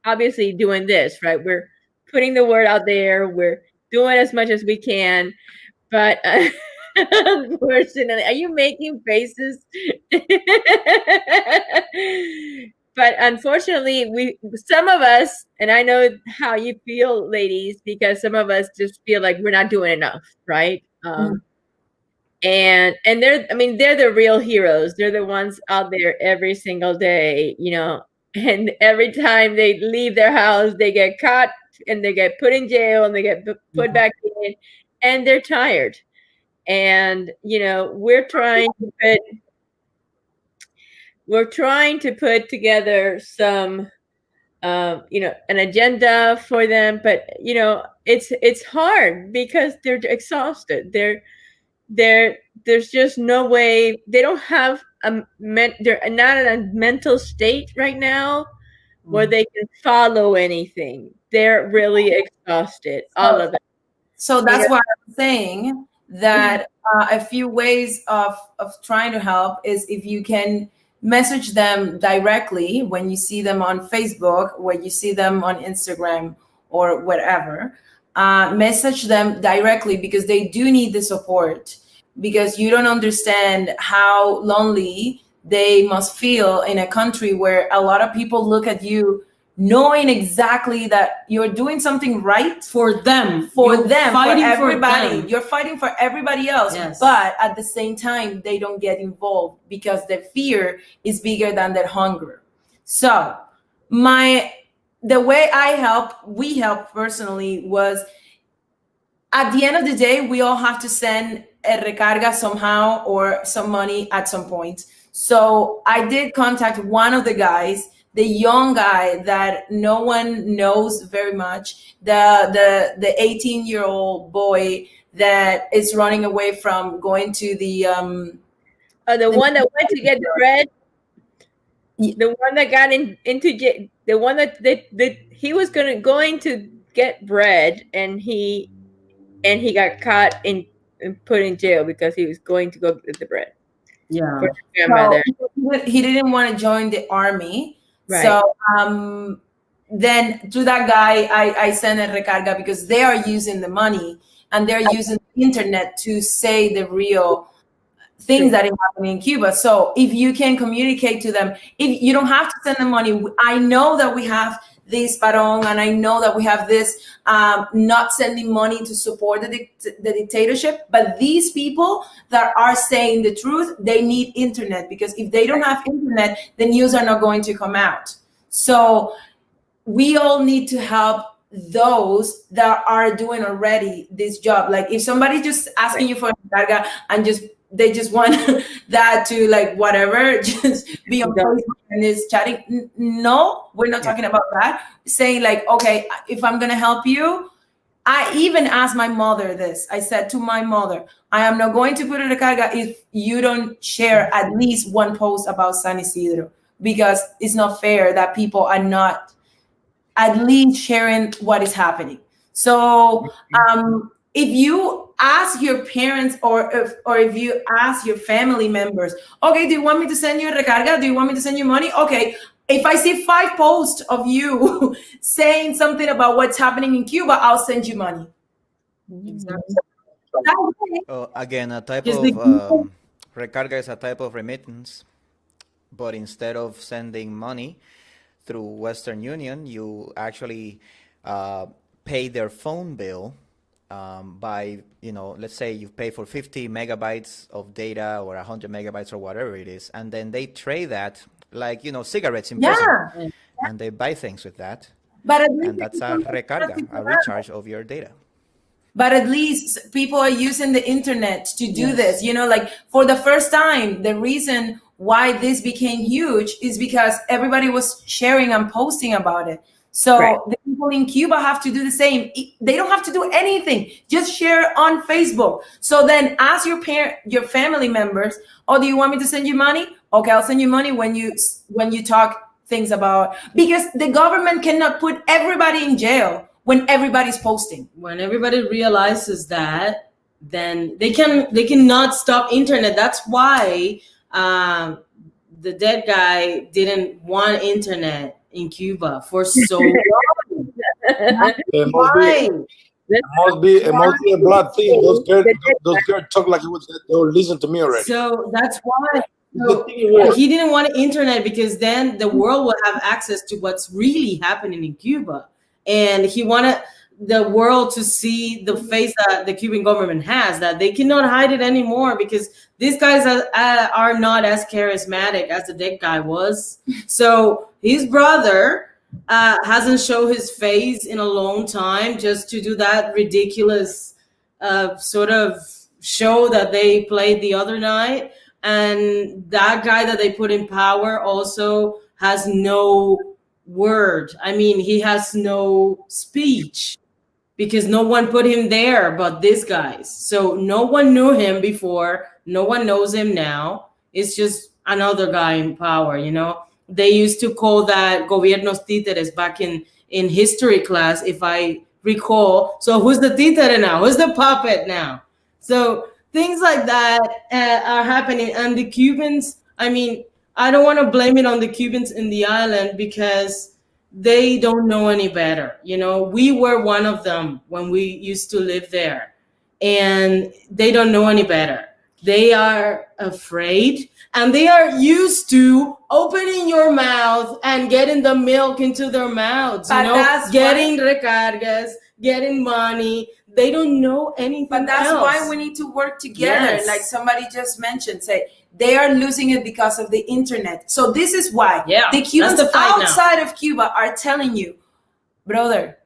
obviously doing this, right? We're putting the word out there. We're doing as much as we can, but unfortunately, are you making faces? But unfortunately, some of us, and I know how you feel, ladies, because some of us just feel like we're not doing enough, right? And they're the real heroes. They're the ones out there every single day, and every time they leave their house, they get caught and they get put in jail and they get put back in, and they're tired. And, we're trying to put together some, an agenda for them, but, it's hard because they're exhausted. There's just no way. They don't have they're not in a mental state right now where they can follow anything. They're really exhausted, all of them. So that's why I'm saying that a few ways of trying to help is if you can message them directly when you see them on Facebook, when you see them on Instagram or whatever. Message them directly, because they do need the support, because you don't understand how lonely they must feel in a country where a lot of people look at you knowing exactly that you're doing something right for them, for everybody. For them. You're fighting for everybody else, yes. But at the same time, they don't get involved because their fear is bigger than their hunger. So the way we help personally was at the end of the day, we all have to send a recarga somehow or some money at some point. So I did contact one of the guys, the young guy that no one knows very much, the 18-year-old boy that is running away from going to the one that went to get the bread. The one that got into the one that he was going to get bread, and he got caught and put in jail because he was going to go get the bread. Yeah. For his grandmother. So he didn't want to join the army. Right. So then to that guy, I sent a recarga because they are using the money and they're using the internet to say the real things that are happening in Cuba. So if you can communicate to them, if you don't have to send them money, I know that we have this parón, and I know that we have this not sending money to support the dictatorship, but these people that are saying the truth, they need internet, because if they don't have internet, the news are not going to come out. So we all need to help those that are doing already this job. Like if somebody just asking you for a carga and they just want that to like whatever, just be on Facebook and is chatting. No, we're not talking about that. Saying like, okay, if I'm gonna help you, I even asked my mother this. I said to my mother, I am not going to put in a carga if you don't share at least one post about San Isidro, because it's not fair that people are not at least sharing what is happening. So if you ask your parents or if you ask your family members, okay, do you want me to send you a recarga? Do you want me to send you money? Okay, if I see 5 posts of you saying something about what's happening in Cuba, I'll send you money. Exactly. Again, a type Just of recarga is a type of remittance, but instead of sending money through Western Union, you actually pay their phone bill by, let's say you pay for 50 megabytes of data or 100 megabytes or whatever it is, and then they trade that like, cigarettes in prison, and they buy things with that. But at least and that's a recarga, a recharge of your data. But at least people are using the internet to do this. Like for the first time, the reason why this became huge is because everybody was sharing and posting about it. So the people in Cuba have to do the same. They don't have to do anything. Just share on Facebook. So then ask your family members, oh, do you want me to send you money? Okay, I'll send you money when you talk things about, because the government cannot put everybody in jail when everybody's posting. When everybody realizes that, then they cannot stop internet. That's why the dead guy didn't want internet in Cuba for so long. It must be a blood thing. Those girls talk like they'll listen to me already. So that's why he didn't want internet, because then the world will have access to what's really happening in Cuba. And he wanted the world to see the face that the Cuban government has, that they cannot hide it anymore, because these guys are not as charismatic as the dead guy was. So his brother hasn't shown his face in a long time, just to do that ridiculous sort of show that they played the other night. And that guy that they put in power also has no word. I mean, he has no speech, because no one put him there but these guys. So no one knew him before. No one knows him now. It's just another guy in power, They used to call that gobiernos títeres back in history class, if I recall. So who's the títere now? Who's the puppet now? So things like that are happening. And the Cubans, I mean, I don't want to blame it on the Cubans in the island, because they don't know any better. We were one of them when we used to live there, and they don't know any better. They are afraid, and they are used to opening your mouth and getting the milk into their mouths, getting recargas, getting money. They don't know anything But that's else. why we need to work together. Yes. Like somebody just mentioned, say they are losing it because of the internet. So this is why the Cubans outside of Cuba are telling you, brother,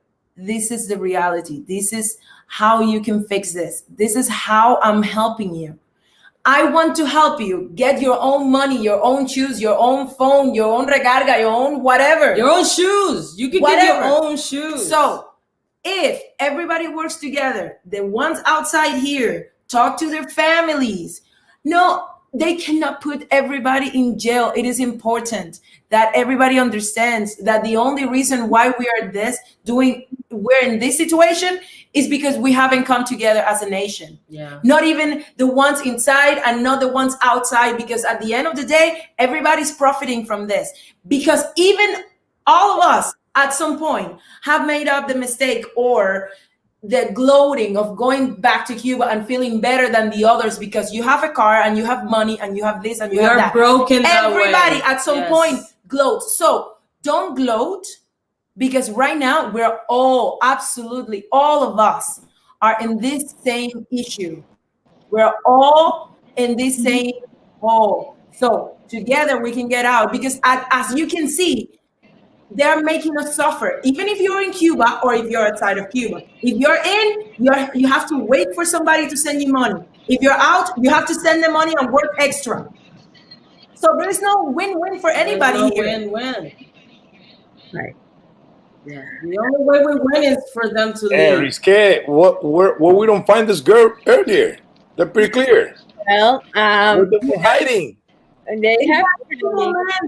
this is the reality. This is how you can fix this. This is how I'm helping you. I want to help you get your own money, your own shoes, your own phone, your own recarga, your own whatever. Your own shoes. You can get your own shoes. So if everybody works together, the ones outside here talk to their families. No, they cannot put everybody in jail. It is important that everybody understands that the only reason why we're in this situation is because we haven't come together as a nation. Yeah. Not even the ones inside and not the ones outside, because at the end of the day, everybody's profiting from this. Because even all of us at some point have made up the mistake or the gloating of going back to Cuba and feeling better than the others because you have a car and you have money and you have this and you have that. Broken that Everybody way. at some point gloats. So don't gloat, because right now we're all, absolutely all of us are in this same issue. We're all in this same hole. So together we can get out, because as you can see, they're making us suffer. Even if you're in Cuba or if you're outside of Cuba. If you're in, you have to wait for somebody to send you money. If you're out, you have to send them money and work extra. So there's no win-win for anybody here. Win-win. Right. Yeah. The only way we win is for them to Hey, leave. Risque, what we don't find this girl earlier. They're pretty clear. Well, Where they hiding? and they have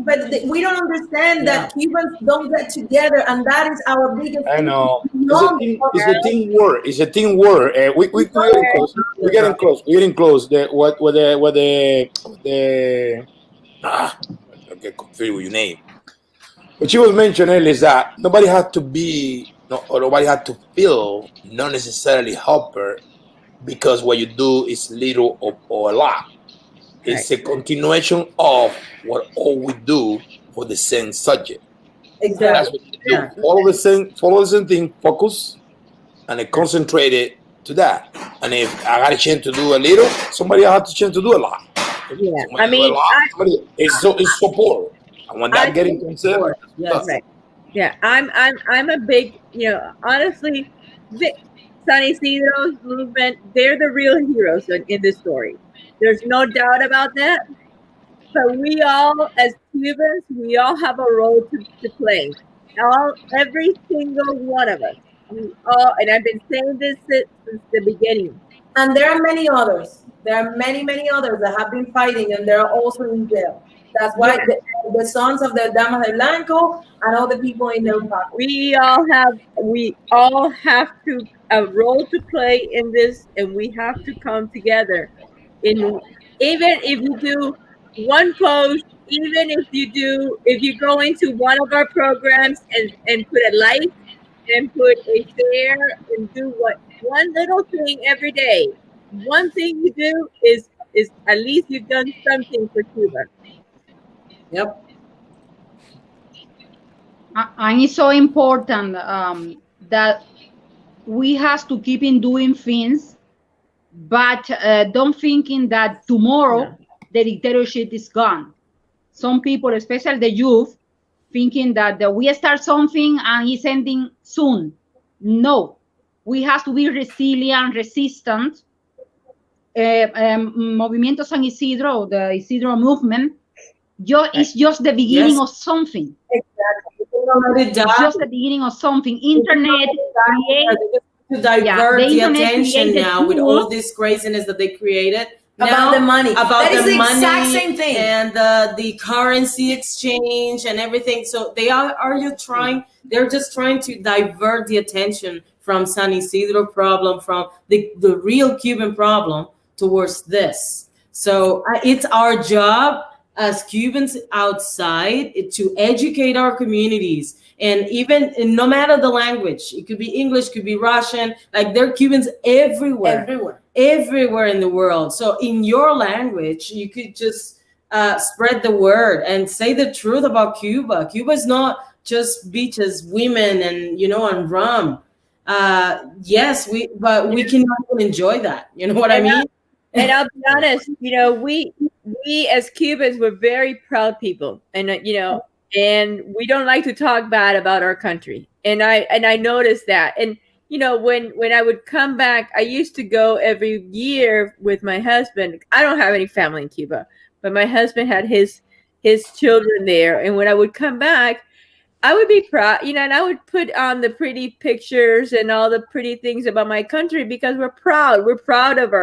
But we don't understand that Cubans don't get together, and that is our biggest. I know. It's a teamwork. It's a teamwork. We're getting close. We're getting close. We're getting close. I get confused with your name. What she was mentioning is that nobody had to be, or nobody had to feel, not necessarily helper, because what you do is little or a lot. It's a continuation of what all we do for the same subject. Exactly. That's what you do. Follow the same thing, focus, and then concentrate it to that. And if I got a chance to do a little, somebody else has a chance to do a lot. Yeah, Somebody do a lot, it's support. And when that getting considered, right. Yeah, I'm a big, honestly, San Isidro's movement, they're the real heroes in this story. There's no doubt about that. But we all, as Cubans, we all have a role to play. Every single one of us. We all, and I've been saying this since the beginning. And there are many others. There are many, many others that have been fighting, and they're also in jail. That's why the sons of the Damas de Blanco and all the people in the park. We all have a role to play in this, and we have to come together. Even if you do one post, even if you go into one of our programs and put a like and put a share and do one little thing every day. One thing you do is at least you've done something for Cuba. Yep. And it's so important that we have to keep in doing things, but don't thinking that tomorrow the dictatorship is gone. Some people, especially the youth, thinking that we start something and it's ending soon. No, we have to be resilient, resistant. Movimiento San Isidro, the Isidro movement, it's just the beginning of something. Exactly. It's just the beginning of something. Internet to divert the attention now with all this craziness that they created. About the money. About that the is money exact same thing. And the currency exchange and everything. So they're just trying to divert the attention from San Isidro problem, from the real Cuban problem towards this. So it's our job as Cubans outside to educate our communities. And even no matter the language, it could be English, could be Russian, like there are Cubans everywhere in the world. So in your language, you could just spread the word and say the truth about Cuba. Cuba is not just beaches, women, and and rum. Yes, but we cannot enjoy that. You know what I mean? And I'll be honest, we as Cubans, we're very proud people, and and we don't like to talk bad about our country. And I noticed that. And you know, when I would come back, I used to go every year with my husband. I don't have any family in Cuba, but my husband had his children there. And when I would come back, I would be proud, you know, and I would put on the pretty pictures and all the pretty things about my country because we're proud. We're proud of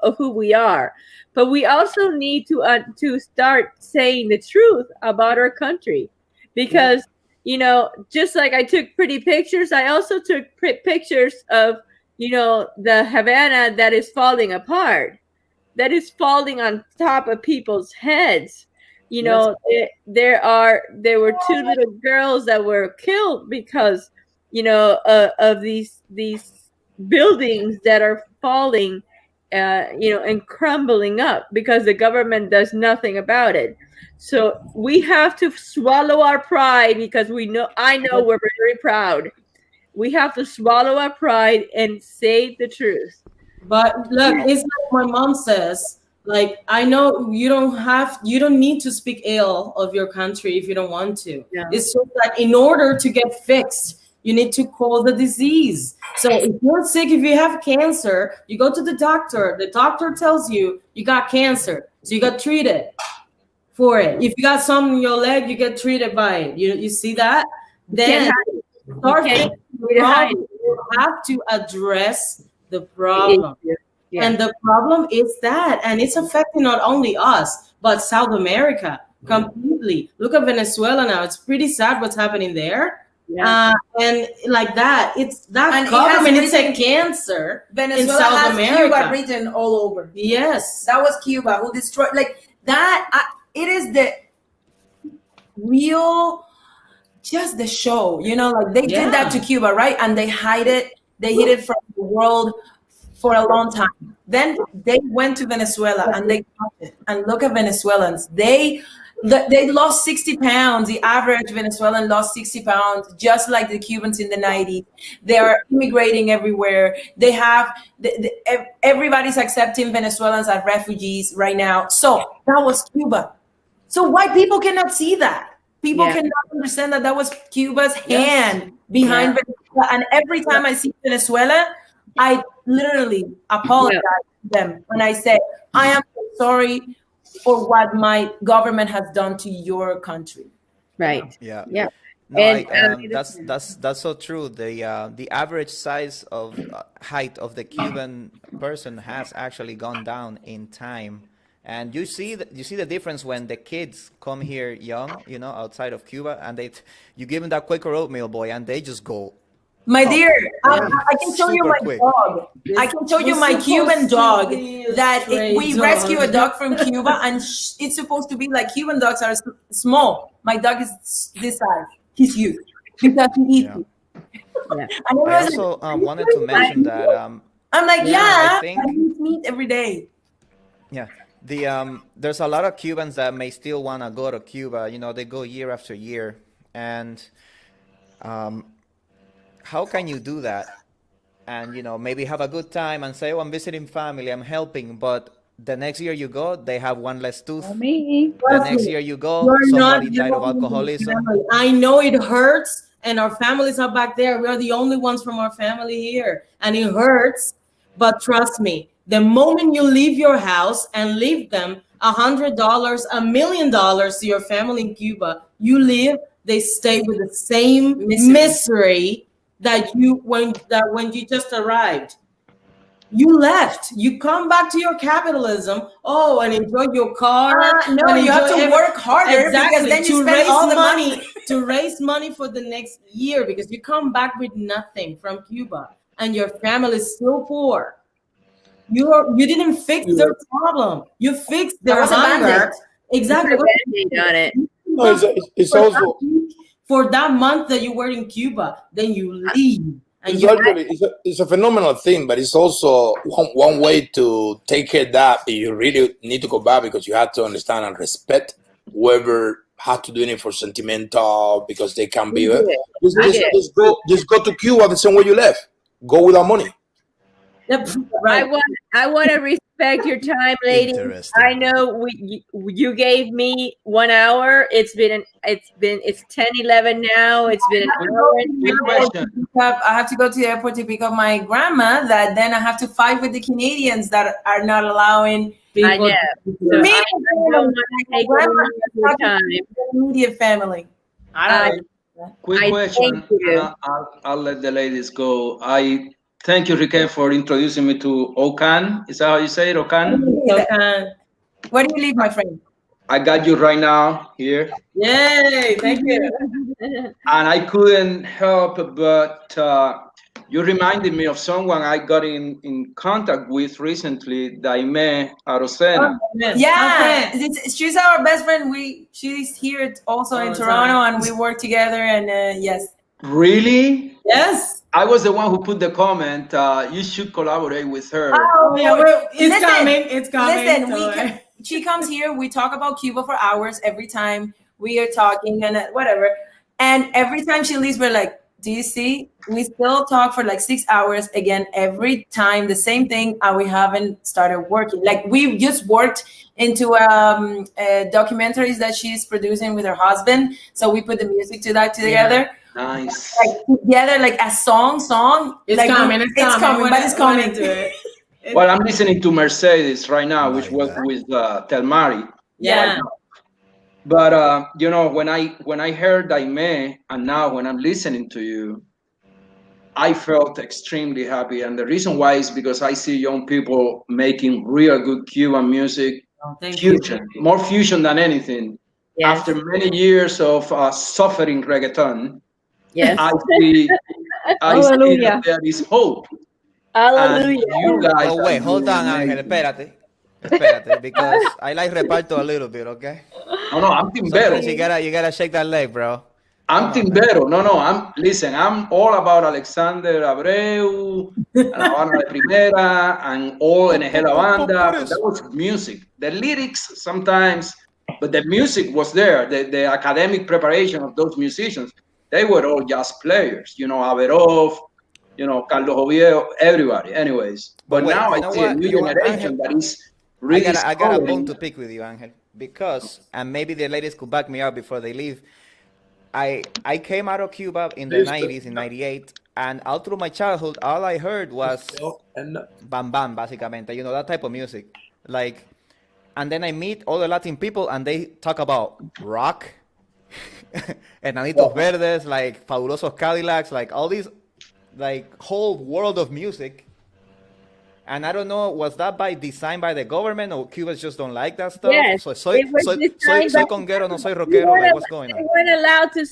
of who we are. But we also need to start saying the truth about our country, because you know, just like I took pretty pictures, I also took pictures of, you know, the Havana that is falling apart, that is falling on top of people's heads. You know, there were 2 little girls that were killed because, you know, of these buildings that are falling, you know, and crumbling up because the government does nothing about it. So we have to swallow our pride, because I know we're very proud. We have to swallow our pride and say the truth. But look, it's like my mom says, like, I know you don't need to speak ill of your country if you don't want to. Yeah. It's just that in order to get fixed, you need to call the disease. So if you're sick, if you have cancer, you go to the doctor. The doctor tells you got cancer, so you got treated for it. If you got something in your leg, you get treated by it. You see that? Then start fixing the problem. You have to address the problem. Yeah. And the problem is that, and it's affecting not only us, but South America completely. Look at Venezuela now. It's pretty sad what's happening there. Yeah. And like that, it's that and government, it's a cancer. Venezuela in South has America. Cuba written all over. Yes. That was Cuba who destroyed, like that. It is the real, just the show, you know, like they did that to Cuba, right? And they hid it from the world for a long time. Then they went to Venezuela and they got it. And look at Venezuelans. They lost 60 pounds. The average Venezuelan lost 60 pounds, just like the Cubans in the 90s. They are immigrating everywhere. They have, everybody's accepting Venezuelans as refugees right now. So that was Cuba. So white people cannot see that. People cannot understand that was Cuba's hand behind Venezuela. And every time I see Venezuela, I literally apologize to them when I say, I am so sorry for what my government has done to your country. Right. Yeah. Yeah. No, and that's so true. The average size of height of the Cuban person has actually gone down in time. And you see the difference when the kids come here young, you know, outside of Cuba, and you give them that Quaker oatmeal, boy, and they just go. My dear, I can show you my dog. I can show you my Cuban dog that we rescue a dog from Cuba, and it's supposed to be like Cuban dogs are small. My dog is this size. He's huge because he eats. Yeah. I also wanted to mention that. I'm like, I think, I eat meat every day. Yeah. There's a lot of Cubans that may still want to go to Cuba. You know, they go year after year. And how can you do that? And, you know, maybe have a good time and say, oh, I'm visiting family, I'm helping. But the next year you go, they have one less tooth. Me. The next year you go, somebody died of alcoholism. I know it hurts, and our families are back there. We are the only ones from our family here. And it hurts, but trust me, the moment you leave your house and leave them $100, $1 million to your family in Cuba, they stay with the same misery that when you just arrived. You left. You come back to your capitalism. Oh, and enjoy your car. No, you have to work harder because then you spend all the money to raise money for the next year, because you come back with nothing from Cuba and your family is still poor. You didn't fix their problem. You fixed their hunger. Exactly. No, it's also for that month that you were in Cuba, then you leave. And it's a phenomenal thing, but it's also one way to take care of that. You really need to go back, because you have to understand and respect whoever has to do it for sentimental, because they can be. Just go to Cuba the same way you left. Go without money. Yep, right. I want to respect your time, ladies. Interesting. I know you gave me 1 hour. It's 10:11 now. It's been an hour. Quick question. I have to go to the airport to pick up my grandma. That then I have to fight with the Canadians that are not allowing people. I know. So Me, I don't want to take your time. Immediate family. Quick I question. thank you. and I'll let the ladies go. I thank you, Rique, for introducing me to OKAN. Is that how you say it, OKAN? Where do you live, my friend? I got you right now here. Yay! Thank you. And I couldn't help but you reminded me of someone I got in contact with recently, Daime Arocena. Yeah, she's our best friend. She's here also in Toronto, and we work together. And yes. Really? Yes. I was the one who put the comment. You should collaborate with her. Oh, yeah, it's coming. It's coming. Listen, she comes here. We talk about Cuba for hours every time we are talking and whatever. And every time she leaves, we're like, do you see? We still talk for like 6 hours again every time, the same thing, and we haven't started working. Like we just worked into documentaries that she's producing with her husband. So we put the music to that together. Yeah. Nice. Like together, like a song. It's like, coming. It's coming. But it's coming. Well, I'm listening to Mercedes right now, which was with Telmari. Yeah. Right, but you know, when I heard Daime, and now when I'm listening to you, I felt extremely happy. And the reason why is because I see young people making real good Cuban music, fusion, more fusion than anything. Yes. After many years of suffering reggaeton, yes. I see that there is hope. Hallelujah. You guys wait, hold on, Angel, espérate, because I like reparto a little bit, okay? No, I'm timbero. You gotta shake that leg, bro. I'm timbero. I'm all about Alexander Abreu, La Habana de Primera, and all NG La Banda. That was music. The lyrics sometimes, but the music was there. The academic preparation of those musicians, they were all jazz players. You know, Averov, you know, Carlos Oviedo, everybody. Anyways, but wait, now I see a new generation that is really. I got a bone to pick with you, Angel, because, and maybe the ladies could back me up before they leave. I came out of Cuba in the 90s, in 98, and all through my childhood, all I heard was bam bam, básicamente, you know, that type of music. Like, and then I meet all the Latin people, and they talk about rock, Enanitos Verdes, like Fabulosos Cadillacs, like all these, like whole world of music. And I don't know, was that by design by the government, or Cubans just don't like that stuff? Yes, soy conguero, no soy rockero. Like, what's going on? They weren't allowed to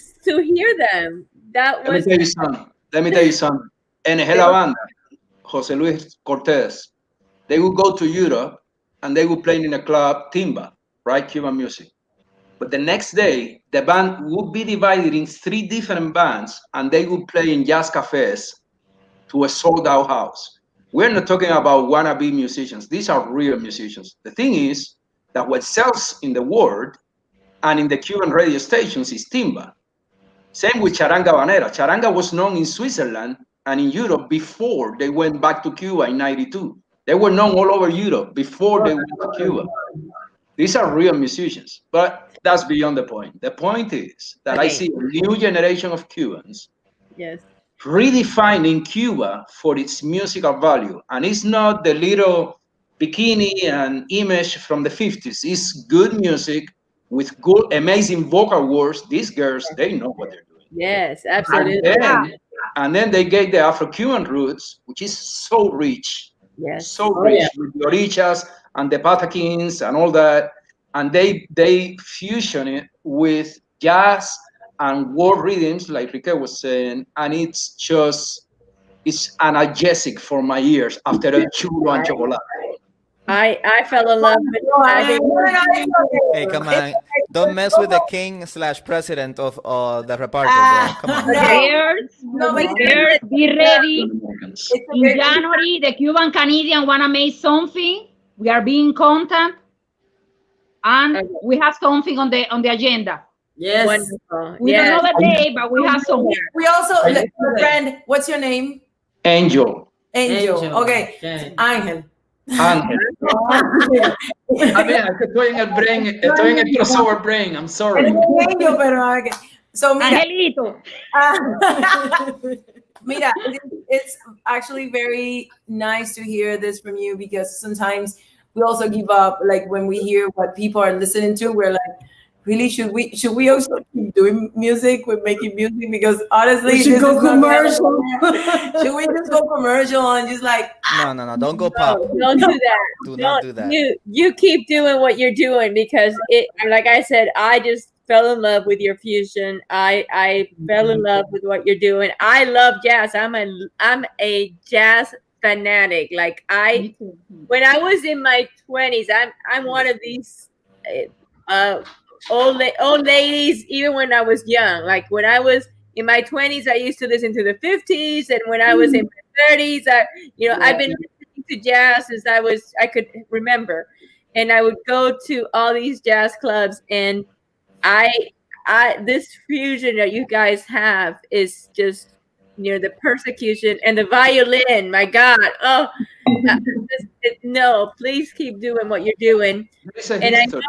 hear them. That was. Let me tell you something. NG La Banda, Jose Luis Cortez, they would go to Europe and they would play in a club, timba, right? Cuban music. But the next day, the band would be divided in 3 different bands, and they would play in jazz cafes to a sold-out house. We're not talking about wannabe musicians. These are real musicians. The thing is that what sells in the world and in the Cuban radio stations is timba. Same with charanga banera. Charanga was known in Switzerland and in Europe before they went back to Cuba in '92. They were known all over Europe before they went to Cuba. These are real musicians, but that's beyond the point. The point is that I see a new generation of Cubans redefining Cuba for its musical value. And it's not the little bikini and image from the 50s. It's good music with good, amazing vocal words. These girls, they know what they're doing. Yes, absolutely. And then they get the Afro-Cuban roots, which is so rich. Yes. So rich with the orichas and the patakins and all that. And they fusion it with jazz and world rhythms, like Rique was saying, and it's analgesic for my ears after a chulo and chocolate. I fell in love with Hey, come on. Don't mess with the king/president of the reparto, bro. Come on. Be ready. In January, the Cuban Canadian want to make something. We are being content. And we have something on the agenda. Yes. Wonderful. We don't know the day, but we have something. We also, friend, what's your name? Angel. Angel. Okay. Angel. Ángel. Mira, estoy en el brain, estoy en el crossover brain. I'm sorry. Pequeño, pero okay. So, mira, Angelito. Mira, it's actually very nice to hear this from you, because sometimes we also give up, like when we hear what people are listening to, we're like, really, should we also keep doing music? We're making music, because honestly, We should go commercial. Should we just go commercial and just like? No, don't go pop. Don't do that. Do not do that. You keep doing what you're doing, because it, like I said, I just fell in love with your fusion. I fell in love with what you're doing. I love jazz. I'm a jazz fanatic. Like when I was in my 20s, I'm one of these old ladies. Even when I was young, like when I was in my 20s, I used to listen to the 50s, and when I was in my 30s, I've been listening to jazz since I could remember, and I would go to all these jazz clubs, and this fusion that you guys have is just, the persecution and the violin. My God. Oh, no, please keep doing what you're doing. And I know,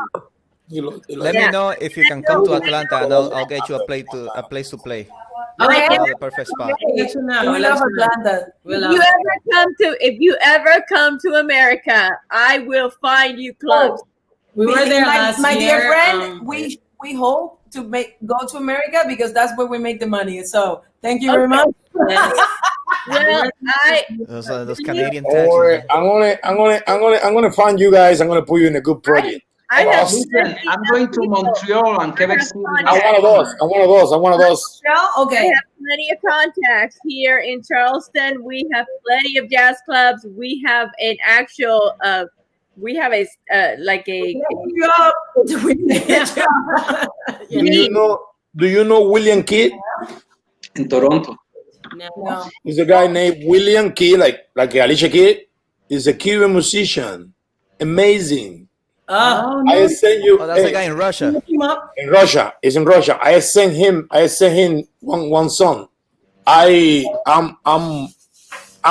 Let me know if you can come to Atlanta, and I'll get you a place to play. Okay. The perfect spot. We love Atlanta. If you ever come to America, I will find you clubs. We were there last my year. dear friend, we hope to go to America, because that's where we make the money. So thank you very much. Well, Those Canadian Or taxes. I'm gonna find you guys. I'm gonna put you in a good project. I have Listen, I'm going to Montreal and Quebec City. I'm one of those. Okay. I have plenty of contacts here in Charleston. We have plenty of jazz clubs. We have an actual we have a Do you know William Kidd? In Toronto. No. He's a guy named William Kidd, like Alicia Kidd. He's a Cuban musician. Amazing. I sent you. Oh, that's the guy in Russia. In Russia. He's in Russia. I sent him one song. I'm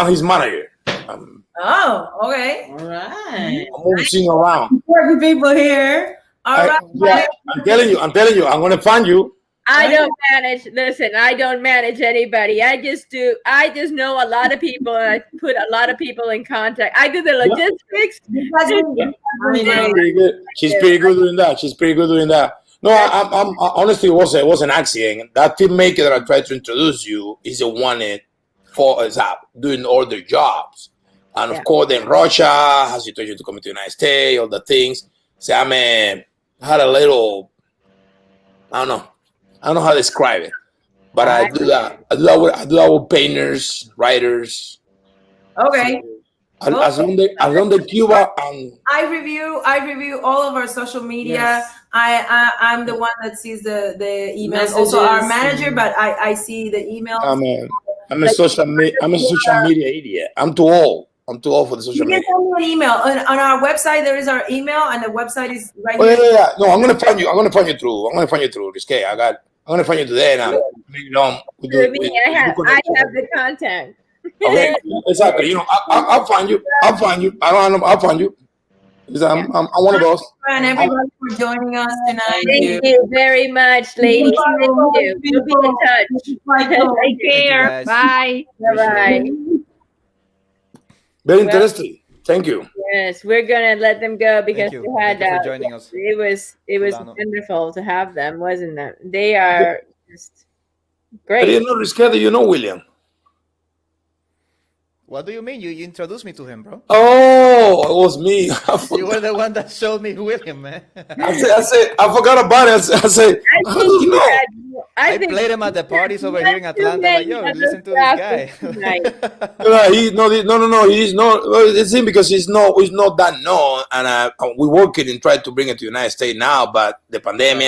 his manager. Okay. All right. I'm moving around. Important people here. All right. Yeah, I'm telling you, I'm gonna find you. I don't manage anybody. I just know a lot of people, and I put a lot of people in contact. I do the logistics. She's pretty good doing that. No, I'm honestly, it was an accident. That team maker that I tried to introduce you is the one that for us up doing all their jobs. And of course, then Russia has situation to come to the United States, all the things. So I had a little, I don't know how to describe it, but I do that. I do that with painters, writers. Okay. As long the Cuba and I review all of our social media. Yes. I'm the one that sees the emails. Also our manager, but I see the emails. I'm a social media idiot. I'm too old for the social You can media. send me an email on our website. There is our email, and the website is right Oh here. yeah. No, I'm gonna find you through. Risque. I'm gonna find you today, and I have the contact. okay, exactly. I'll find you. I'll find you. I'll find you. Because I'm one of those. And everybody for joining us tonight. Thank you very much, ladies. Thank you. We'll be in touch. Take care. Bye. Bye. Very interesting. Thank you. Yes, we're gonna let them go because you. we had. Thank you for joining us. It was Fulano. wonderful to have them, wasn't it? They are just I great. didn't know Risque. Do you know William? What do you mean? You introduced me to him, bro. Oh, it was me. You were the one that showed me William, man. I forgot about it. I said, how do you know? I played him at the parties over here in Atlanta. Like, yo, listen to this guy. No. He's not. Well, it's him because he's not that known, and we working and try to bring it to the United States now. But the pandemic,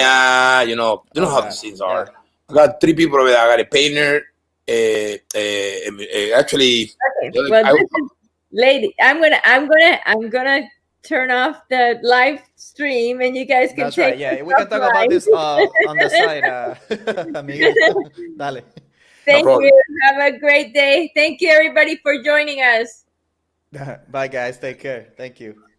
you know how these things are. I got 3 people over there. I got a painter. Actually, Okay. Well, lady, I'm gonna turn off the live stream, and you guys can That's take. right. Yeah, we can talk about this on the side, amigo. Dale. Thank you. Have a great day. Thank you, everybody, for joining us. Bye, guys. Take care. Thank you.